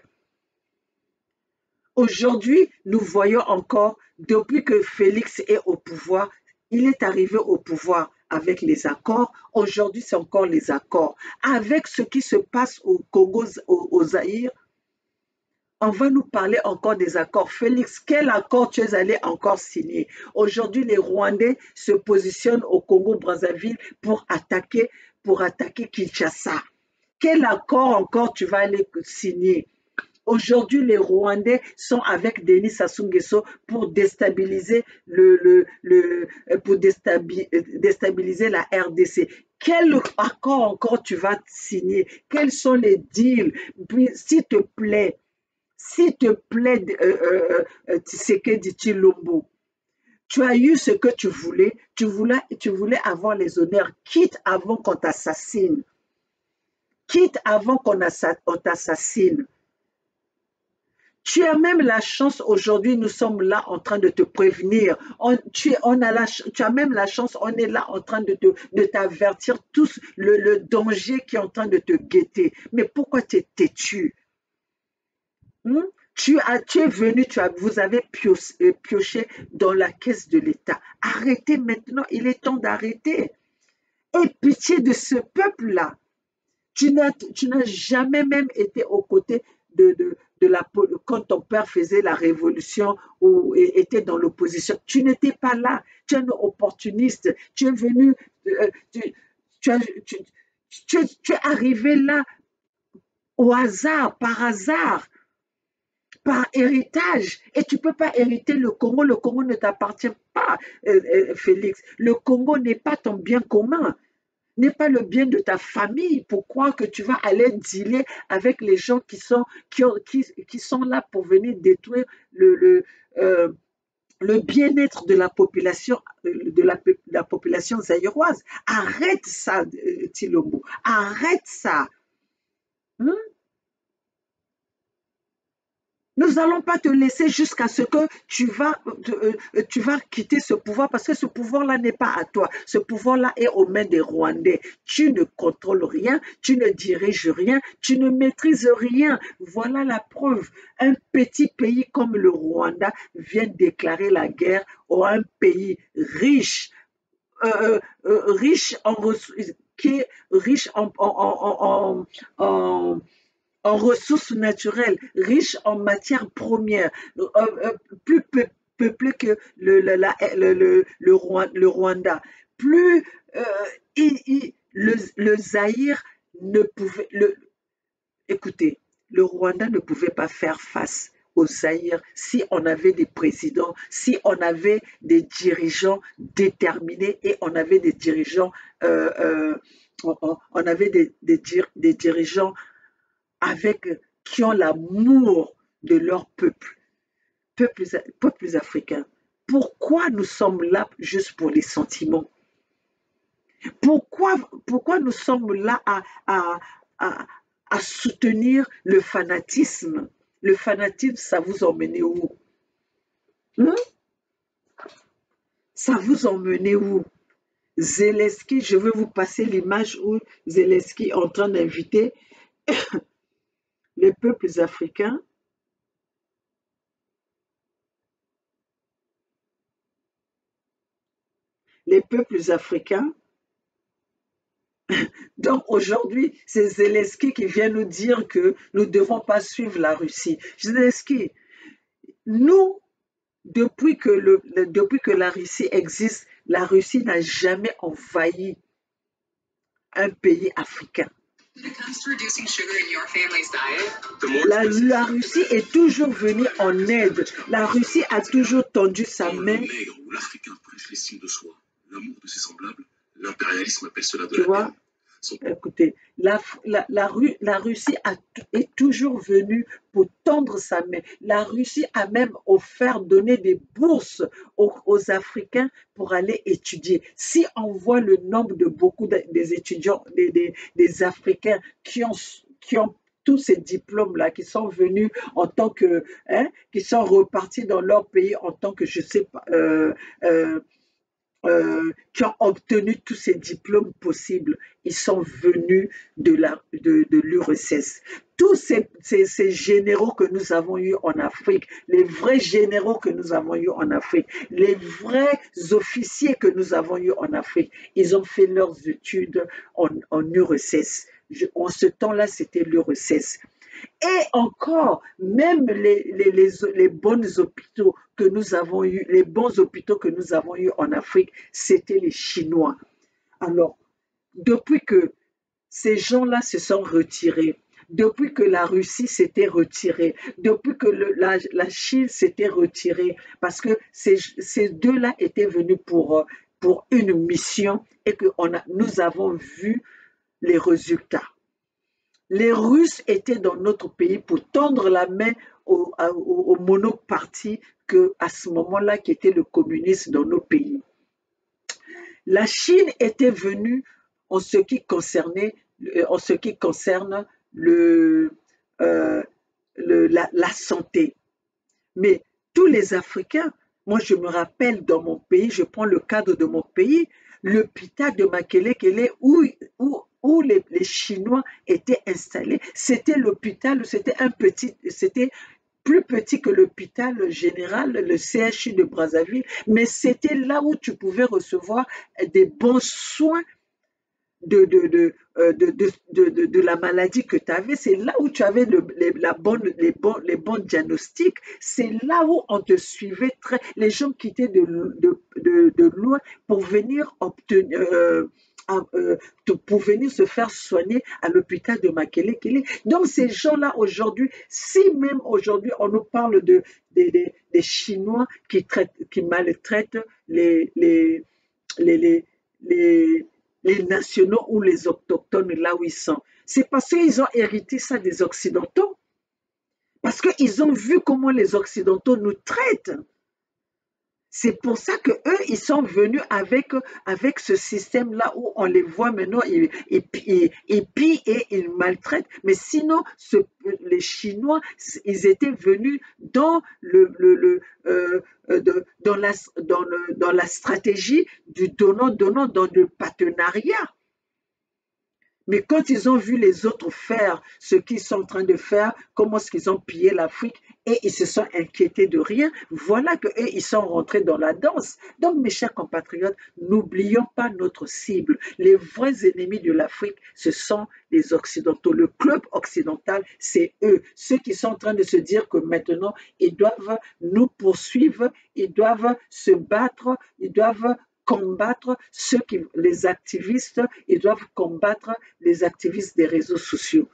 Aujourd'hui, nous voyons encore, depuis que Félix est au pouvoir, il est arrivé au pouvoir avec les accords. Aujourd'hui, c'est encore les accords. Avec ce qui se passe au Congo, au Zaïre, on va nous parler encore des accords. Félix, quel accord tu es allé encore signer? Aujourd'hui, les Rwandais se positionnent au Congo-Brazzaville pour attaquer Kinshasa. Quel accord encore tu vas aller signer? Aujourd'hui, les Rwandais sont avec Denis Sassou Nguesso pour déstabiliser déstabiliser la RDC. Quel accord encore tu vas signer? Quels sont les deals? Puis, s'il te plaît, Tshisekedi Tshilombo, tu as eu ce que tu voulais. Tu voulais avoir les honneurs, quitte avant qu'on t'assassine. Quitte avant qu'on t'assassine. Tu as même la chance, aujourd'hui, nous sommes là en train de te prévenir. Tu as même la chance, on est là en train de t'avertir tous le danger qui est en train de te guetter. Mais pourquoi tu es têtu? Tu es venu, vous avez pioché dans la caisse de l'État. Arrêtez maintenant, il est temps d'arrêter. Aie pitié de ce peuple-là. Tu n'as jamais même été aux côtés quand ton père faisait la révolution ou était dans l'opposition. Tu n'étais pas là. Tu es un opportuniste. Tu es venu, tu, tu, tu es arrivé là au hasard, par héritage. Et tu ne peux pas hériter le Congo. Le Congo ne t'appartient pas, Félix. Le Congo n'est pas ton bien commun, n'est pas le bien de ta famille. Pourquoi que tu vas aller dealer avec les gens qui sont là pour venir détruire euh, le bien-être de la population, la population zaïroise? Arrête ça, Tilombo. Arrête ça. Hein? Nous n'allons pas te laisser jusqu'à ce que tu vas quitter ce pouvoir parce que ce pouvoir-là n'est pas à toi. Ce pouvoir-là est aux mains des Rwandais. Tu ne contrôles rien, tu ne diriges rien, tu ne maîtrises rien. Voilà la preuve. Un petit pays comme le Rwanda vient déclarer la guerre à un pays riche, riche en ressources, qui est riche en ressources naturelles, riche en matières premières, plus peuplé que le Rwanda. Plus le Zaïre ne pouvait... écoutez, le Rwanda ne pouvait pas faire face au Zaïre si on avait des présidents, si on avait des dirigeants déterminés et on avait des dirigeants, on avait des dirigeants qui ont l'amour de leur peuples africains. Pourquoi nous sommes là juste pour les sentiments? Pourquoi nous sommes là à soutenir le fanatisme? Le fanatisme, ça vous emmène où? Hein? Ça vous emmène où? Zelensky, je vais vous passer l'image où Zelensky est en train d'inviter les peuples africains Donc aujourd'hui, c'est Zelensky qui vient nous dire que nous ne devons pas suivre la Russie. Zelensky, nous, depuis que la Russie existe, la Russie n'a jamais envahi un pays africain. La Russie est toujours venue en aide. La Russie a toujours tendu sa main. Le nègre ou l'Africain prêche l'estime de soi, l'amour de ses semblables, l'impérialisme appelle cela de Tu la vois, haine. écoutez, la Russie est toujours venue pour tendre sa main. La Russie a même donné des bourses aux Africains pour aller étudier. Si on voit le nombre de des étudiants, des Africains qui ont tous ces diplômes-là, qui sont venus en tant que, qui sont repartis dans leur pays en tant que, je sais pas, qui ont obtenu tous ces diplômes possibles, ils sont venus de l'URSS. Tous ces généraux que nous avons eus en Afrique, les vrais généraux que nous avons eus en Afrique, les vrais officiers que nous avons eus en Afrique, ils ont fait leurs études en URSS. En ce temps-là, c'était l'URSS. Et encore, même les bons hôpitaux que nous avons eus, les bons hôpitaux que nous avons eus en Afrique, c'était les Chinois. Alors, depuis que ces gens-là se sont retirés, depuis que la Russie s'était retirée, depuis que la Chine s'était retirée, parce que ces deux-là étaient venus pour une mission et que nous avons vu les résultats. Les Russes étaient dans notre pays pour tendre la main au monoparti à ce moment-là qui était le communisme dans nos pays. La Chine était venue en ce qui concerne la santé. Mais tous les Africains, moi je me rappelle dans mon pays, je prends le cadre de mon pays, l'hôpital de Makelekele où les Chinois étaient installés, c'était l'hôpital, c'était plus petit que l'hôpital général, le CHU de Brazzaville, mais c'était là où tu pouvais recevoir des bons soins de la maladie que tu avais, c'est là où tu avais les bons diagnostics, c'est là où on te suivait les gens quittaient de loin pour venir obtenir, pour venir se faire soigner à l'hôpital de Makelele. Donc ces gens-là aujourd'hui, si même aujourd'hui on nous parle des Chinois qui maltraitent les, les, les, les nationaux ou les autochtones là où ils sont. C'est parce qu'ils ont hérité ça des Occidentaux. Parce qu'ils ont vu comment les Occidentaux nous traitent. C'est pour ça que eux, ils sont venus avec ce système-là où on les voit maintenant, ils pillent et ils maltraitent. Mais sinon, les Chinois, ils étaient venus dans dans la stratégie du donnant-donnant, dans le partenariat. Mais quand ils ont vu les autres faire ce qu'ils sont en train de faire, comment est-ce qu'ils ont pillé l'Afrique et ils se sont inquiétés de rien, voilà qu'eux, ils sont rentrés dans la danse. Donc, mes chers compatriotes, n'oublions pas notre cible. Les vrais ennemis de l'Afrique, ce sont les Occidentaux. Le club occidental, c'est eux. Ceux qui sont en train de se dire que maintenant, ils doivent nous poursuivre, ils doivent se battre, ils doivent combattre les activistes, ils doivent combattre les activistes des réseaux sociaux.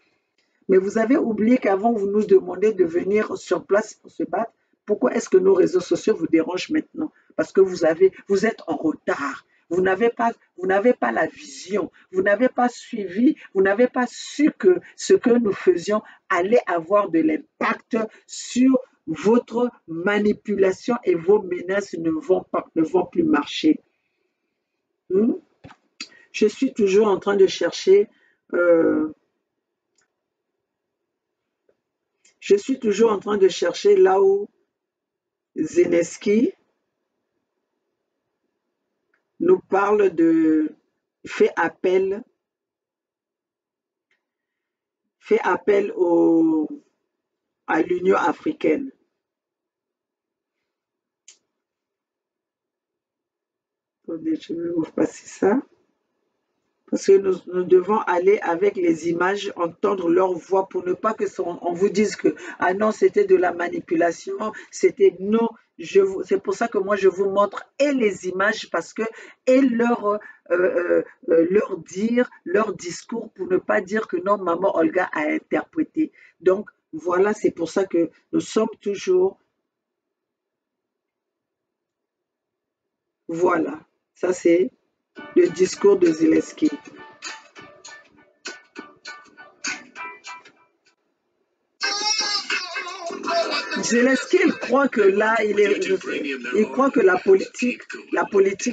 Mais vous avez oublié qu'avant, vous nous demandiez de venir sur place pour se battre. Pourquoi est-ce que nos réseaux sociaux vous dérangent maintenant? Parce que vous êtes en retard. Vous n'avez pas la vision. Vous n'avez pas suivi, vous n'avez pas su que ce que nous faisions allait avoir de l'impact sur votre manipulation et vos menaces ne vont plus marcher. Je suis toujours en train de chercher là où Zelensky nous parle fait appel à l'Union africaine. Attendez, je vais vous passer ça. Parce que nous devons aller avec les images, entendre leur voix pour ne pas on vous dise que ah non, c'était de la manipulation, c'était non. C'est pour ça que moi je vous montre et les images parce que et leur discours pour ne pas dire que non, maman Olga a interprété. Donc voilà, c'est pour ça que nous sommes toujours. Voilà, ça c'est le discours de Zelensky. Zelensky, il croit que là, il croit que la politique,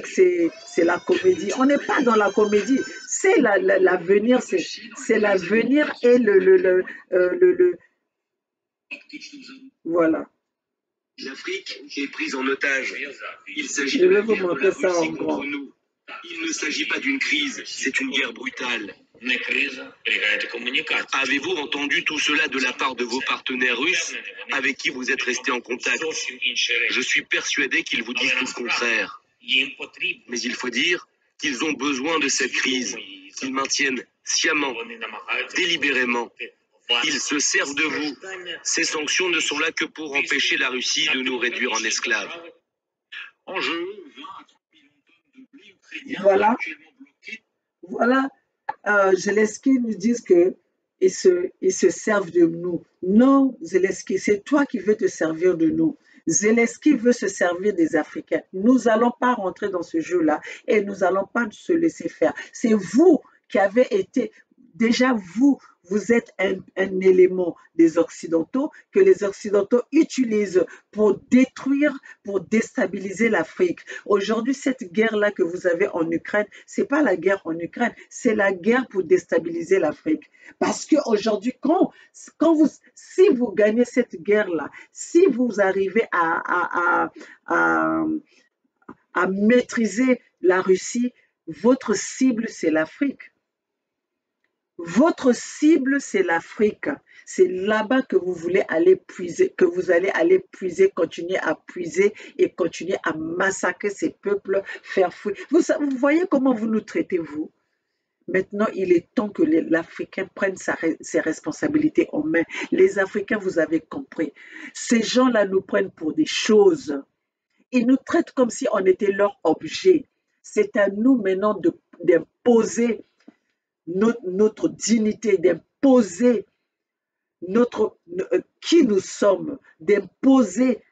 c'est la comédie. On n'est pas dans la comédie. C'est l'avenir, c'est l'avenir et voilà. L'Afrique est prise en otage. Il s'agit de la guerre de la Russie contre nous. Il ne s'agit pas d'une crise, c'est une guerre brutale. Avez-vous entendu tout cela de la part de vos partenaires russes avec qui vous êtes restés en contact? Je suis persuadé qu'ils vous disent tout le contraire. Mais il faut dire qu'ils ont besoin de cette crise, qu'ils maintiennent sciemment, délibérément. Ils se servent de vous. Ces sanctions ne sont là que pour empêcher la Russie de nous réduire en esclaves. En jeu, 20 à 30 millions de tonnes de blé ukrainien Voilà. actuellement bloquées. Voilà. Zelensky nous dit qu'ils se servent de nous. Non, Zelensky, c'est toi qui veux te servir de nous. Zelensky veut se servir des Africains. Nous n'allons pas rentrer dans ce jeu-là et nous n'allons pas se laisser faire. C'est vous qui avez été, déjà vous êtes un élément des Occidentaux que les Occidentaux utilisent pour détruire, pour déstabiliser l'Afrique. Aujourd'hui, cette guerre-là que vous avez en Ukraine, c'est pas la guerre en Ukraine, c'est la guerre pour déstabiliser l'Afrique. Parce qu'aujourd'hui, si vous gagnez cette guerre-là, si vous arrivez à maîtriser la Russie, votre cible, c'est l'Afrique. Votre cible, c'est l'Afrique. C'est là-bas que vous voulez aller puiser, que vous allez aller puiser, continuer à puiser et continuer à massacrer ces peuples, faire fouiller. Vous voyez comment vous nous traitez, vous? Maintenant, il est temps que l'Africain prenne ses responsabilités en main. Les Africains, vous avez compris. Ces gens-là nous prennent pour des choses. Ils nous traitent comme si on était leur objet. C'est à nous maintenant d'imposer notre dignité, d'imposer qui nous sommes, d'imposer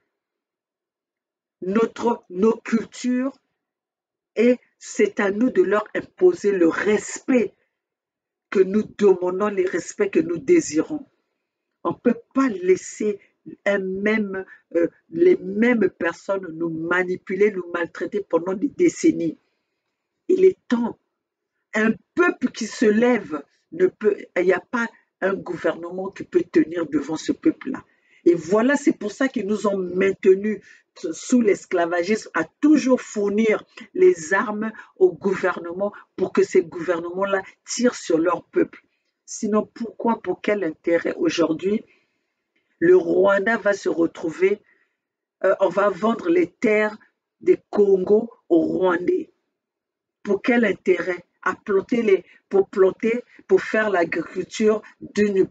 nos cultures, et c'est à nous de leur imposer le respect que nous demandons, le respect que nous désirons. On ne peut pas laisser les mêmes personnes nous manipuler, nous maltraiter pendant des décennies. Il est temps. Un peuple qui se lève, il n'y a pas un gouvernement qui peut tenir devant ce peuple-là. Et voilà, c'est pour ça qu'ils nous ont maintenus sous l'esclavagisme, à toujours fournir les armes au gouvernement pour que ces gouvernements-là tirent sur leur peuple. Sinon, pourquoi, pour quel intérêt aujourd'hui, le Rwanda va se retrouver, on va vendre les terres des Congo aux Rwandais. Pour quel intérêt? Pour faire l'agriculture des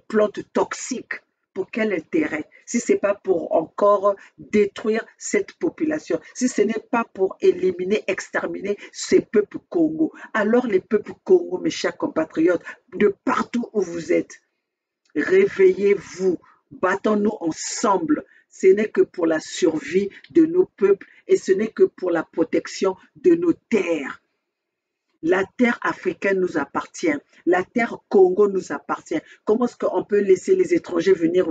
plantes toxiques. Pour quel intérêt? Si ce n'est pas pour encore détruire cette population, si ce n'est pas pour éliminer, exterminer ces peuples Congo, alors les peuples Congo, mes chers compatriotes, de partout où vous êtes, réveillez-vous, battons-nous ensemble. Ce n'est que pour la survie de nos peuples et ce n'est que pour la protection de nos terres. La terre africaine nous appartient. La terre Congo nous appartient. Comment est-ce qu'on peut laisser les étrangers venir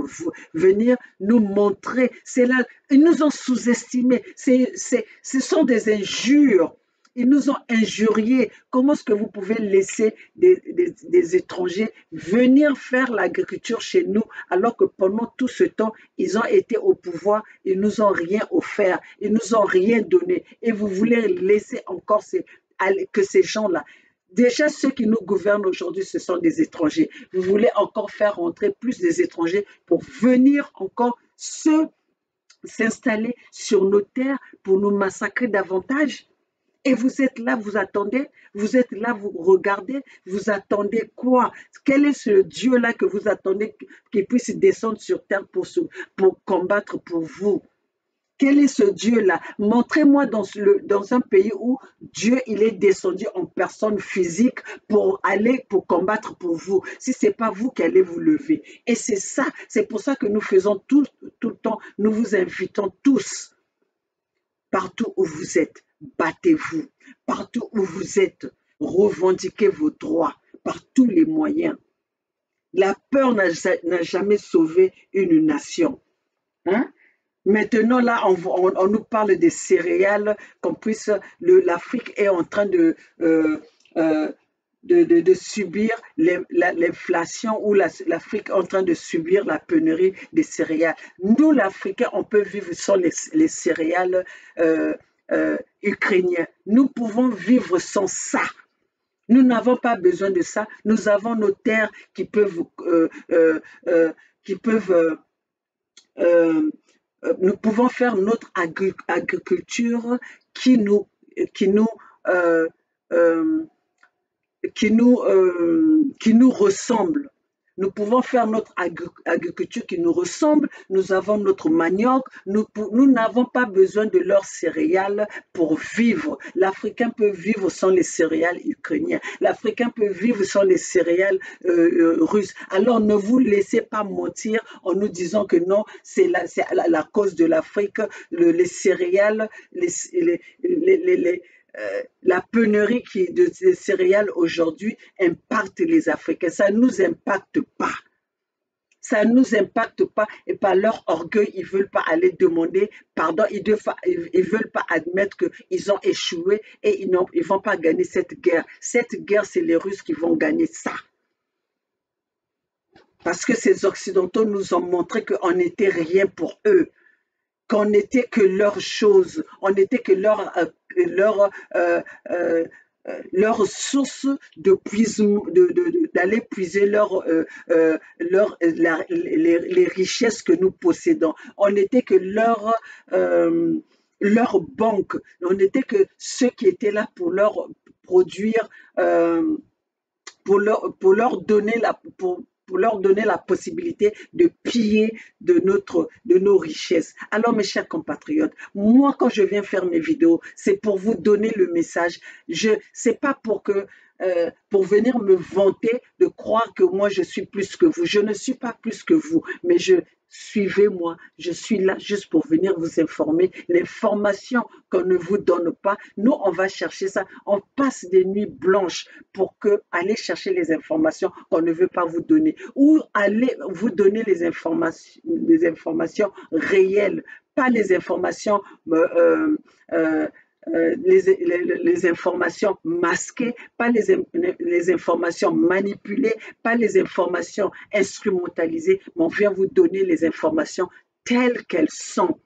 nous montrer? C'est là, ils nous ont sous-estimés. Ce sont des injures. Ils nous ont injuriés. Comment est-ce que vous pouvez laisser des étrangers venir faire l'agriculture chez nous alors que pendant tout ce temps, ils ont été au pouvoir, ils nous ont rien offert, ils nous ont rien donné. Et vous voulez laisser encore que ces gens-là, déjà ceux qui nous gouvernent aujourd'hui, ce sont des étrangers. Vous voulez encore faire entrer plus des étrangers pour venir encore s'installer sur nos terres pour nous massacrer davantage? Et vous êtes là, vous attendez, vous êtes là, vous regardez, vous attendez quoi? Quel est ce Dieu-là que vous attendez qui puisse descendre sur terre pour combattre pour vous? Quel est ce Dieu-là? Montrez-moi dans un pays où Dieu il est descendu en personne physique pour combattre pour vous. Si ce n'est pas vous qui allez vous lever. Et c'est ça, c'est pour ça que nous faisons tout le temps, nous vous invitons tous, partout où vous êtes, battez-vous. Partout où vous êtes, revendiquez vos droits par tous les moyens. La peur n'a jamais sauvé une nation. Hein? Maintenant, là, on nous parle des céréales, l'Afrique est en train de subir l'inflation, ou l'Afrique est en train de subir la pénurie des céréales. Nous, l'Africain, on peut vivre sans les céréales ukrainiens. Nous pouvons vivre sans ça. Nous n'avons pas besoin de ça. Nous avons nos terres qui peuvent nous pouvons faire notre agriculture qui nous ressemble. Nous pouvons faire notre agriculture qui nous ressemble. Nous avons notre manioc. Nous n'avons pas besoin de leurs céréales pour vivre. L'Africain peut vivre sans les céréales ukrainiennes. L'Africain peut vivre sans les céréales russes. Alors ne vous laissez pas mentir en nous disant que non, c'est la cause de l'Afrique, les céréales, la pénurie des céréales aujourd'hui impacte les Africains. Ça ne nous impacte pas. Ça ne nous impacte pas, et par leur orgueil, ils ne veulent pas aller demander pardon, ils ne veulent pas admettre qu'ils ont échoué et ils ne vont pas gagner cette guerre. Cette guerre, c'est les Russes qui vont gagner ça. Parce que ces Occidentaux nous ont montré qu'on n'était rien pour eux, qu'on n'était que leur chose, on n'était que leur source d'aller puiser les richesses que nous possédons. On n'était que leur banque, on n'était que ceux qui étaient là pour produire, pour leur donner pour leur donner la possibilité de piller de nos richesses. Alors, mes chers compatriotes, moi, quand je viens faire mes vidéos, c'est pour vous donner le message. C'est pas pour venir me vanter de croire que moi, je suis plus que vous. Je ne suis pas plus que vous, mais suivez-moi. Je suis là juste pour venir vous informer. L'information qu'on ne vous donne pas, nous, on va chercher ça. On passe des nuits blanches pour aller chercher les informations qu'on ne veut pas vous donner, ou aller vous donner les informations réelles, pas les informations les informations masquées, pas les informations manipulées, pas les informations instrumentalisées, mais on vient vous donner les informations telles qu'elles sont.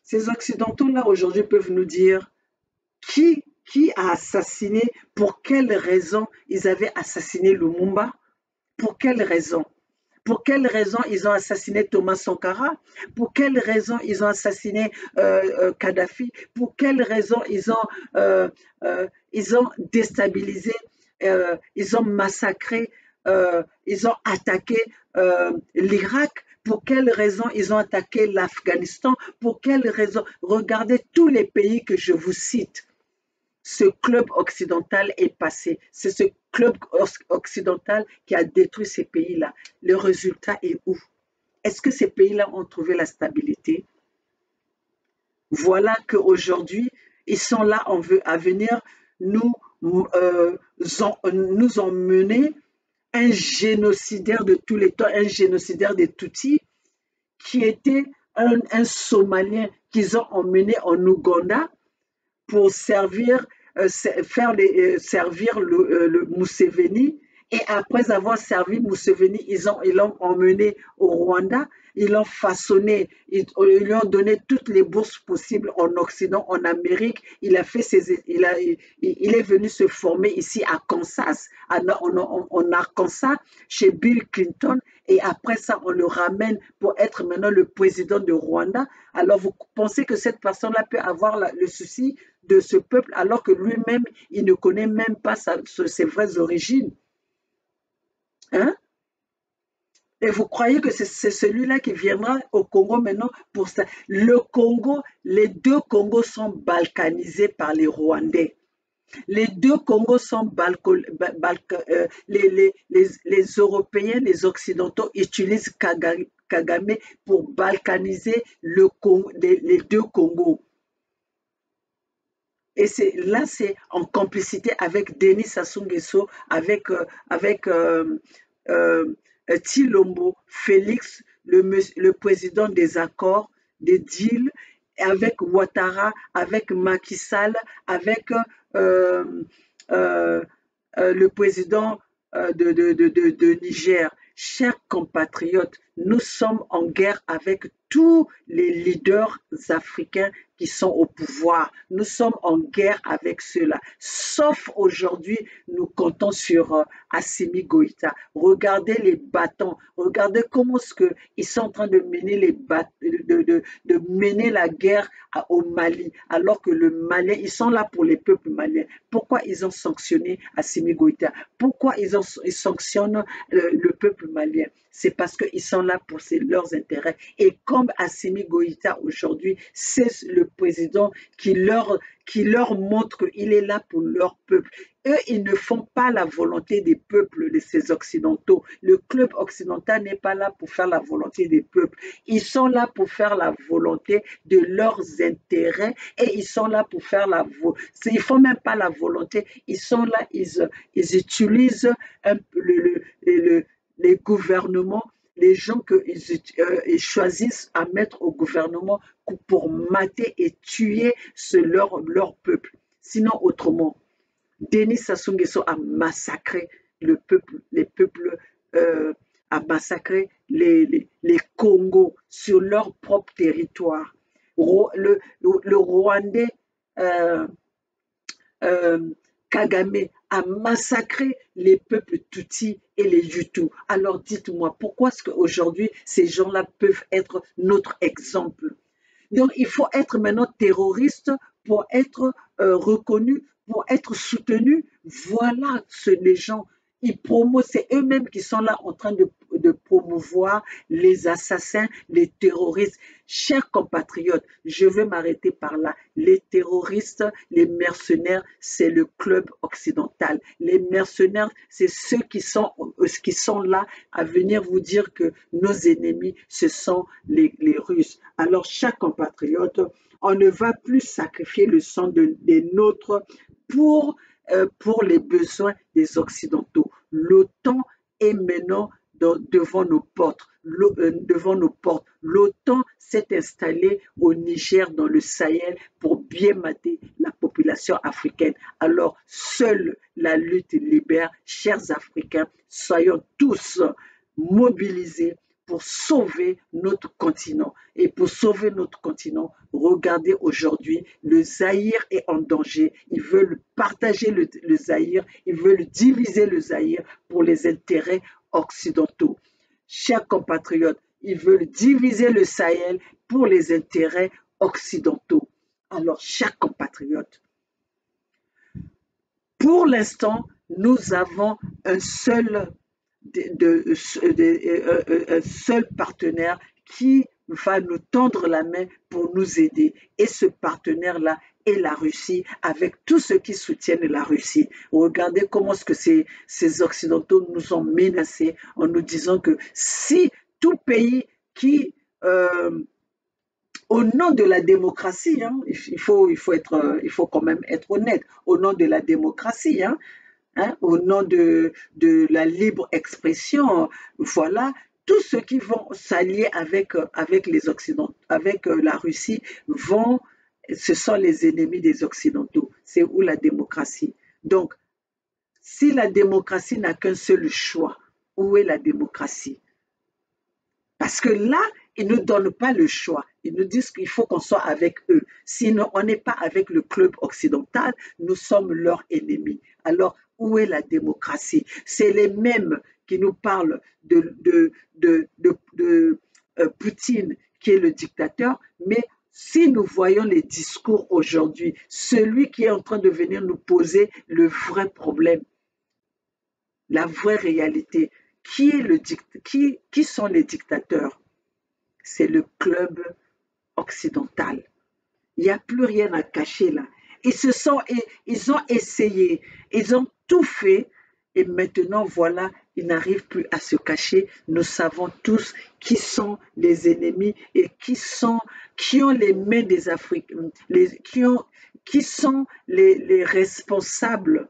Ces Occidentaux-là, aujourd'hui, peuvent nous dire qui a assassiné, pour quelles raisons ils avaient assassiné Lumumba, pour quelles raisons. Pour quelles raisons ils ont assassiné Thomas Sankara? Pour quelles raisons ils ont assassiné Kadhafi? Pour quelles raisons ils ont déstabilisé, ils ont massacré, ils ont attaqué l'Irak? Pour quelles raisons ils ont attaqué l'Afghanistan? Pour quelles raisons? Regardez tous les pays que je vous cite. Ce club occidental est passé. C'est ce club occidental qui a détruit ces pays-là. Le résultat est où? Est-ce que ces pays-là ont trouvé la stabilité? Voilà qu'aujourd'hui, ils sont là à venir nous emmener un génocidaire de tous les temps, un génocidaire des Tutsis, qui était un Somalien qu'ils ont emmené en Ouganda pour servir le Museveni. Et après avoir servi Museveni, ils l'ont emmené au Rwanda, ils l'ont façonné, ils lui ont donné toutes les bourses possibles en Occident, en Amérique. Il est venu se former ici à Kansas, en Arkansas, chez Bill Clinton. Et après ça, on le ramène pour être maintenant le président de Rwanda. Alors, vous pensez que cette personne-là peut avoir le souci de ce peuple alors que lui-même, il ne connaît même pas ses vraies origines? Hein? Et vous croyez que c'est celui-là qui viendra au Congo maintenant pour ça? Le Congo, les deux Congos sont balkanisés par les Rwandais. Les deux Congos sont les Européens, les Occidentaux utilisent Kagame pour balkaniser les deux Congos. Et là, c'est en complicité avec Denis Sassou Nguesso, avec Tshilombo, Félix, le président des accords, des deals, avec Ouattara, avec Macky Sall, avec le président de Niger. Chers compatriotes, nous sommes en guerre avec tous les leaders africains qui sont au pouvoir. Nous sommes en guerre avec ceux-là. Sauf aujourd'hui, nous comptons sur Assimi Goïta. Regardez les bâtons. Regardez comment ils sont en train de mener de mener la guerre au Mali, alors que le Mali, ils sont là pour les peuples maliens. Pourquoi ils ont sanctionné Assimi Goïta? Pourquoi ils sanctionnent le peuple malien? C'est parce qu'ils sont là pour leurs intérêts. Et comme Assimi Goïta aujourd'hui, c'est le président qui leur montre qu'il est là pour leur peuple. Eux, ils ne font pas la volonté des peuples, de ces Occidentaux. Le club occidental n'est pas là pour faire la volonté des peuples. Ils sont là pour faire la volonté de leurs intérêts et ils sont là pour faire la volonté. Ils ne font même pas la volonté. Ils sont là, ils utilisent les gouvernements, les gens qu'ils choisissent à mettre au gouvernement pour mater et tuer leur peuple. Sinon, autrement, Denis Sassou Nguesso a massacré les peuples, a massacré les Congos sur leur propre territoire. Le Rwandais Kagame a massacré les peuples Tutsis et les Hutus. Alors dites-moi, pourquoi est-ce qu'aujourd'hui ces gens-là peuvent être notre exemple? Donc il faut être maintenant terroriste pour être reconnus, pour être soutenus. Voilà les gens. Ils promouvent, c'est eux-mêmes qui sont là en train de promouvoir les assassins, les terroristes. Chers compatriotes, je vais m'arrêter par là. Les terroristes, les mercenaires, c'est le club occidental. Les mercenaires, c'est ceux qui sont là à venir vous dire que nos ennemis, ce sont les Russes. Alors, chers compatriotes, on ne va plus sacrifier le sang des nôtres pour les besoins des Occidentaux. L'OTAN est maintenant devant nos portes. L'OTAN s'est installée au Niger, dans le Sahel, pour bien mater la population africaine. Alors, seule la lutte libère. Chers Africains, soyons tous mobilisés pour sauver notre continent. Et pour sauver notre continent, regardez aujourd'hui, le Zaïre est en danger. Ils veulent partager le Zaïre, ils veulent diviser le Zaïre pour les intérêts occidentaux. Chers compatriotes, ils veulent diviser le Sahel pour les intérêts occidentaux. Alors, chers compatriotes, pour l'instant, nous avons un seul partenaire qui va nous tendre la main pour nous aider. Et ce partenaire-là est la Russie, avec tous ceux qui soutiennent la Russie. Regardez comment est-ce que ces Occidentaux nous ont menacés en nous disant que si tout pays qui, au nom de la démocratie, hein, il faut quand même être honnête, au nom de la démocratie, au nom de la libre expression, voilà, tous ceux qui vont s'allier avec les Occidentaux, avec la Russie, ce sont les ennemis des Occidentaux. C'est où la démocratie? Donc, si la démocratie n'a qu'un seul choix, où est la démocratie? Parce que là, ils ne nous donnent pas le choix. Ils nous disent qu'il faut qu'on soit avec eux. Sinon, on n'est pas avec le club occidental, nous sommes leurs ennemis. Alors, où est la démocratie? C'est les mêmes qui nous parlent de Poutine, qui est le dictateur, mais si nous voyons les discours aujourd'hui, celui qui est en train de venir nous poser le vrai problème, la vraie réalité, qui sont les dictateurs? C'est le club occidental. Il n'y a plus rien à cacher là. Ils ont essayé, ils ont tout fait et maintenant voilà, ils n'arrivent plus à se cacher. Nous savons tous qui sont les ennemis et qui ont les mains des Africains, qui sont les responsables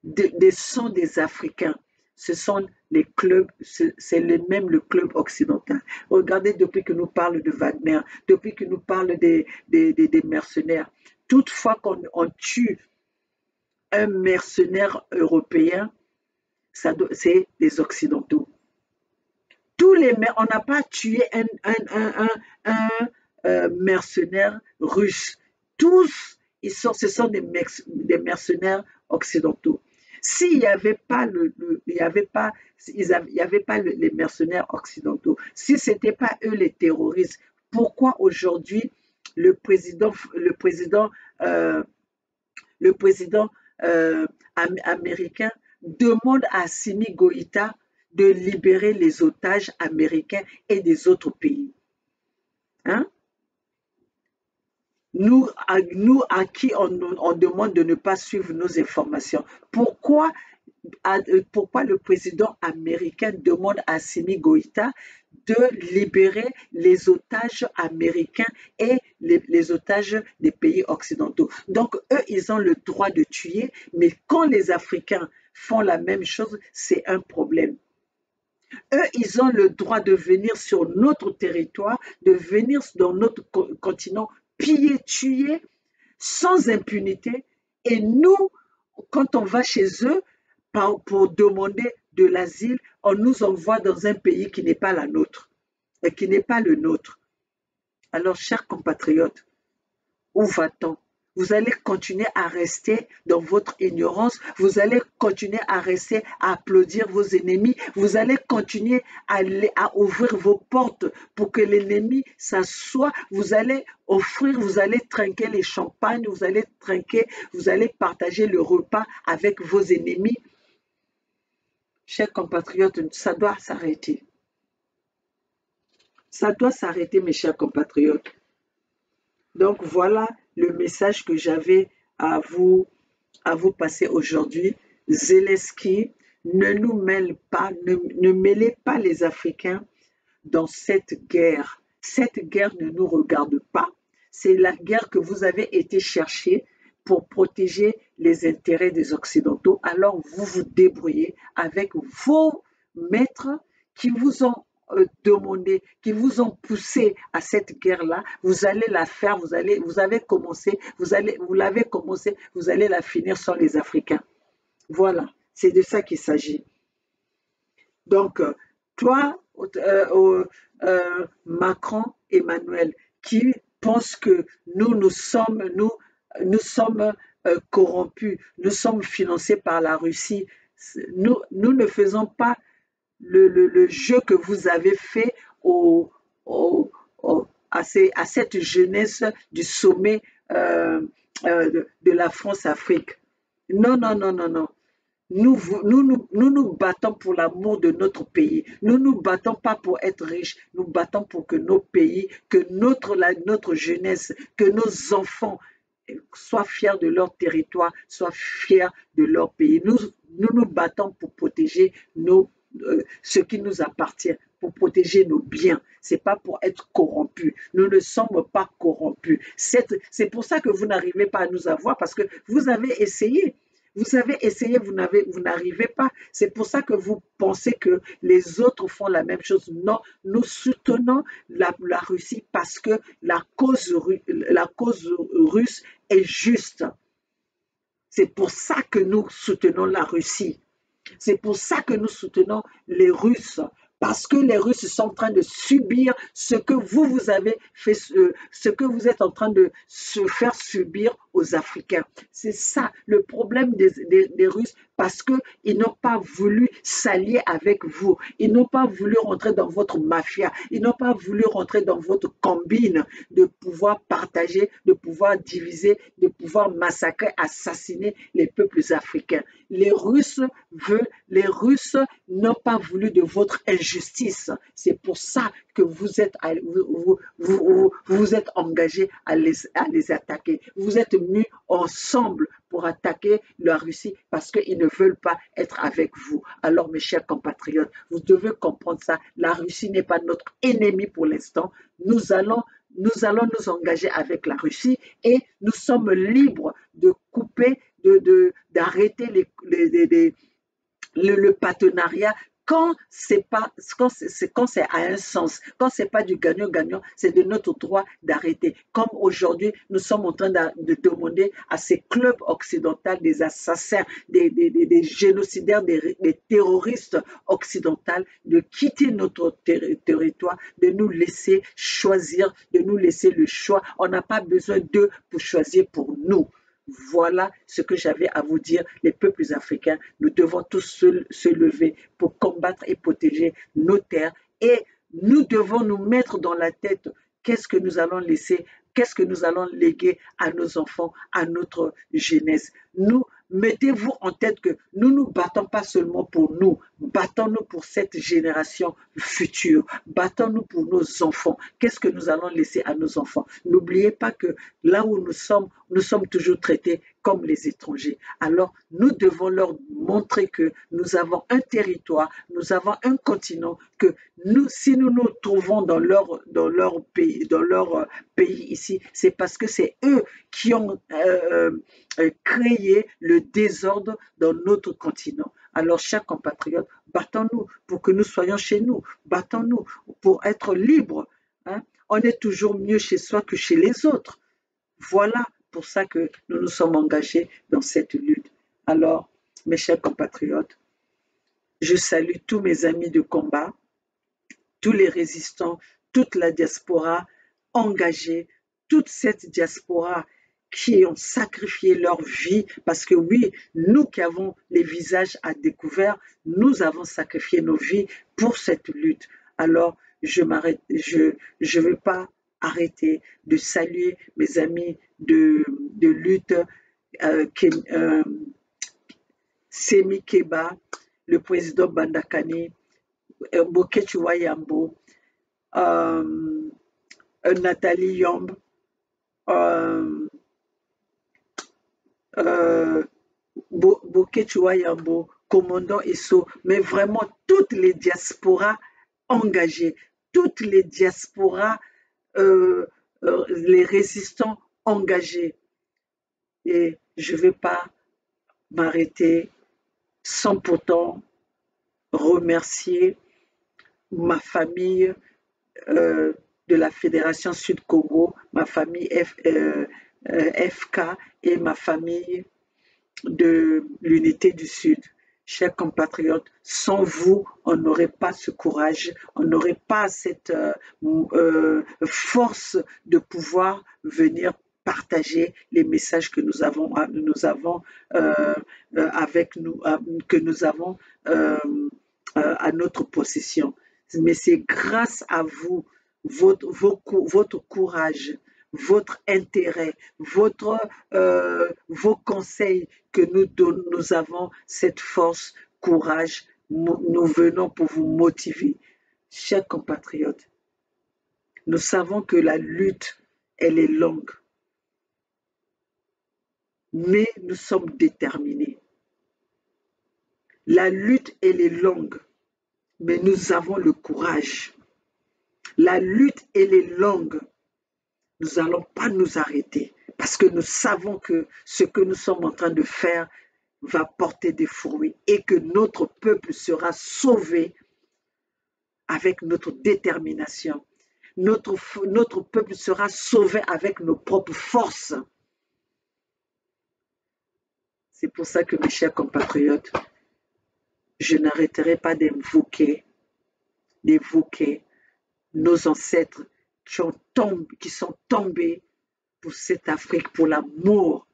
des sons des Africains. Ce sont les clubs, c'est même le club occidental. Regardez, depuis que nous parlons de Wagner, depuis que nous parlons des mercenaires, toutefois qu'on tue un mercenaire européen, c'est les Occidentaux. On n'a pas tué un mercenaire russe. Tous, ce sont des mercenaires occidentaux. S'il n'y avait pas les mercenaires occidentaux, si ce n'était pas eux les terroristes, pourquoi aujourd'hui le président américain demande à Assimi Goïta de libérer les otages américains et des autres pays? Nous à qui on demande de ne pas suivre nos informations. Pourquoi le président américain demande à Assimi Goïta de libérer les otages américains et les otages des pays occidentaux? Donc, eux, ils ont le droit de tuer, mais quand les Africains font la même chose, c'est un problème. Eux, ils ont le droit de venir sur notre territoire, de venir dans notre continent, piller, tuer, sans impunité. Et nous, quand on va chez eux pour demander de l'asile, on nous envoie dans un pays qui n'est pas la nôtre, et qui n'est pas le nôtre. Alors, chers compatriotes, où va-t-on? vous allez continuer à rester dans votre ignorance, vous allez continuer à rester à applaudir vos ennemis, vous allez continuer à ouvrir vos portes pour que l'ennemi s'assoie, vous allez offrir, vous allez trinquer les champagnes, vous allez partager le repas avec vos ennemis. Chers compatriotes, ça doit s'arrêter. Ça doit s'arrêter, mes chers compatriotes. Donc voilà le message que j'avais à vous passer aujourd'hui. Zelensky, ne nous mêle pas, ne mêlez pas les Africains dans cette guerre. Cette guerre ne nous regarde pas. C'est la guerre que vous avez été chercher pour protéger les intérêts des Occidentaux. Alors vous vous débrouillez avec vos maîtres qui vous ont demandé, qui vous ont poussé à cette guerre-là. Vous allez la faire, vous l'avez commencé, vous allez la finir sans les Africains. Voilà, c'est de ça qu'il s'agit. Donc, toi, Macron, Emmanuel, qui pense que nous sommes corrompus, nous sommes financés par la Russie. Nous ne faisons pas le jeu que vous avez fait à cette jeunesse du sommet de la France-Afrique. Non, non, non, non, non. Nous nous battons pour l'amour de notre pays. Nous nous battons pas pour être riches. Nous battons pour que nos pays, que notre jeunesse, que nos enfants soient fiers de leur territoire, soient fiers de leur pays. Nous nous battons pour protéger ce qui nous appartient, pour protéger nos biens. C'est pas pour être corrompus. Nous ne sommes pas corrompus. C'est pour ça que vous n'arrivez pas à nous avoir, parce que vous avez essayé. Vous avez essayé, vous n'arrivez pas. C'est pour ça que vous pensez que les autres font la même chose. Non, nous soutenons la Russie parce que la cause russe est juste. C'est pour ça que nous soutenons la Russie. C'est pour ça que nous soutenons les Russes. Parce que les Russes sont en train de subir ce que vous avez fait, ce que vous êtes en train de se faire subir aux Africains. C'est ça le problème des Russes, parce qu'ils n'ont pas voulu s'allier avec vous. Ils n'ont pas voulu rentrer dans votre mafia. Ils n'ont pas voulu rentrer dans votre combine de pouvoir partager, de pouvoir diviser, de pouvoir massacrer, assassiner les peuples africains. Les Russes n'ont pas voulu de votre injustice. C'est pour ça que vous êtes engagés à les attaquer. Vous êtes mis ensemble pour attaquer la Russie parce qu'ils ne veulent pas être avec vous. Alors, mes chers compatriotes, vous devez comprendre ça. La Russie n'est pas notre ennemi pour l'instant. Nous allons nous engager avec la Russie et nous sommes libres de couper, d'arrêter le partenariat quand c'est à un sens, quand c'est pas du gagnant-gagnant, c'est de notre droit d'arrêter. Comme aujourd'hui, nous sommes en train de demander à ces clubs occidentaux, des assassins, des génocidaires, des terroristes occidentaux, de quitter notre territoire, de nous laisser choisir, de nous laisser le choix. On n'a pas besoin d'eux pour choisir pour nous. Voilà ce que j'avais à vous dire. Les peuples africains, nous devons tous se lever pour combattre et protéger nos terres. Et nous devons nous mettre dans la tête qu'est-ce que nous allons laisser, qu'est-ce que nous allons léguer à nos enfants, à notre jeunesse. Mettez-vous en tête que nous ne nous battons pas seulement pour nous, battons-nous pour cette génération future, battons-nous pour nos enfants. Qu'est-ce que nous allons laisser à nos enfants? N'oubliez pas que là où nous sommes toujours traités comme les étrangers. Alors, nous devons leur montrer que nous avons un territoire, nous avons un continent, que si nous nous trouvons dans leur pays ici, c'est parce que c'est eux qui ont créé le désordre dans notre continent. Alors, chers compatriotes, battons-nous pour que nous soyons chez nous, battons-nous pour être libres. Hein? On est toujours mieux chez soi que chez les autres. Voilà pour ça que nous nous sommes engagés dans cette lutte. Alors, mes chers compatriotes, je salue tous mes amis de combat, tous les résistants, toute la diaspora engagée, toute cette diaspora qui ont sacrifié leur vie, parce que oui, nous qui avons les visages à découvert, nous avons sacrifié nos vies pour cette lutte. Alors, je ne vais pas arrêter de saluer mes amis de lutte, Semi Keba, le président Bandakani, Bokechi Wayambo, Nathalie Yomb, Bokechi Wayambo, commandant Esso, mais vraiment toutes les diasporas engagées, toutes les diasporas, les résistants engagés. Et je ne vais pas m'arrêter sans pourtant remercier ma famille de la Fédération Sud-Congo, ma famille FK et ma famille de l'Unité du Sud. Chers compatriotes, sans vous, on n'aurait pas ce courage, on n'aurait pas cette force de pouvoir venir partager les messages que nous avons avec nous, que nous avons à notre possession. Mais c'est grâce à vous, votre courage, votre intérêt, vos conseils que nous avons cette force, courage. Nous venons pour vous motiver. Chers compatriotes, nous savons que la lutte, elle est longue. Mais nous sommes déterminés. La lutte, elle est longue, mais nous avons le courage. La lutte, elle est longue. Nous n'allons pas nous arrêter parce que nous savons que ce que nous sommes en train de faire va porter des fruits et que notre peuple sera sauvé avec notre détermination. Notre peuple sera sauvé avec nos propres forces. C'est pour ça que, mes chers compatriotes, je n'arrêterai pas d'évoquer nos ancêtres qui sont tombés pour cette Afrique, pour l'amour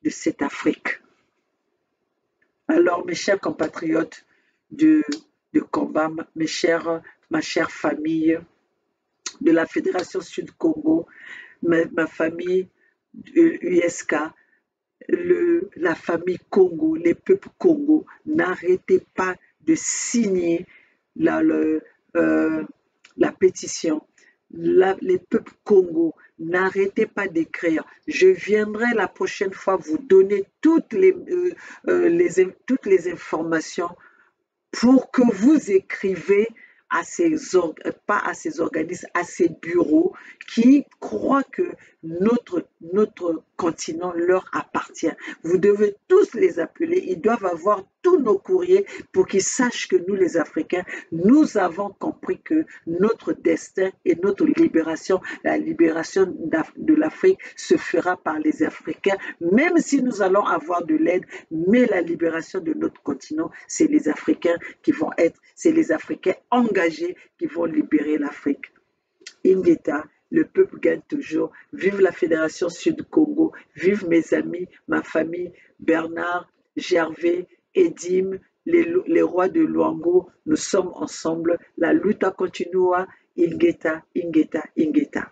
de cette Afrique. Alors, mes chers compatriotes de combat, ma chère famille de la Fédération Sud-Congo, ma famille USK, la famille Congo, les peuples Congo, n'arrêtez pas de signer la pétition. Les peuples Congo, n'arrêtez pas d'écrire. Je viendrai la prochaine fois vous donner toutes les informations pour que vous écrivez à pas à ces organismes, à ces bureaux qui croient que notre continent leur appartient. Vous devez tous les appeler, ils doivent avoir tous nos courriers pour qu'ils sachent que nous les Africains, nous avons compris que notre destin et notre libération, la libération de l'Afrique se fera par les Africains, même si nous allons avoir de l'aide, mais la libération de notre continent, c'est les Africains qui vont c'est les Africains engagés qui vont libérer l'Afrique. Ingeta, le peuple gagne toujours. Vive la Fédération Sud-Congo, vive mes amis, ma famille, Bernard, Gervais, Edim, les rois de Luango, nous sommes ensemble. La lutte continue. Ingeta, Ingeta, Ingeta.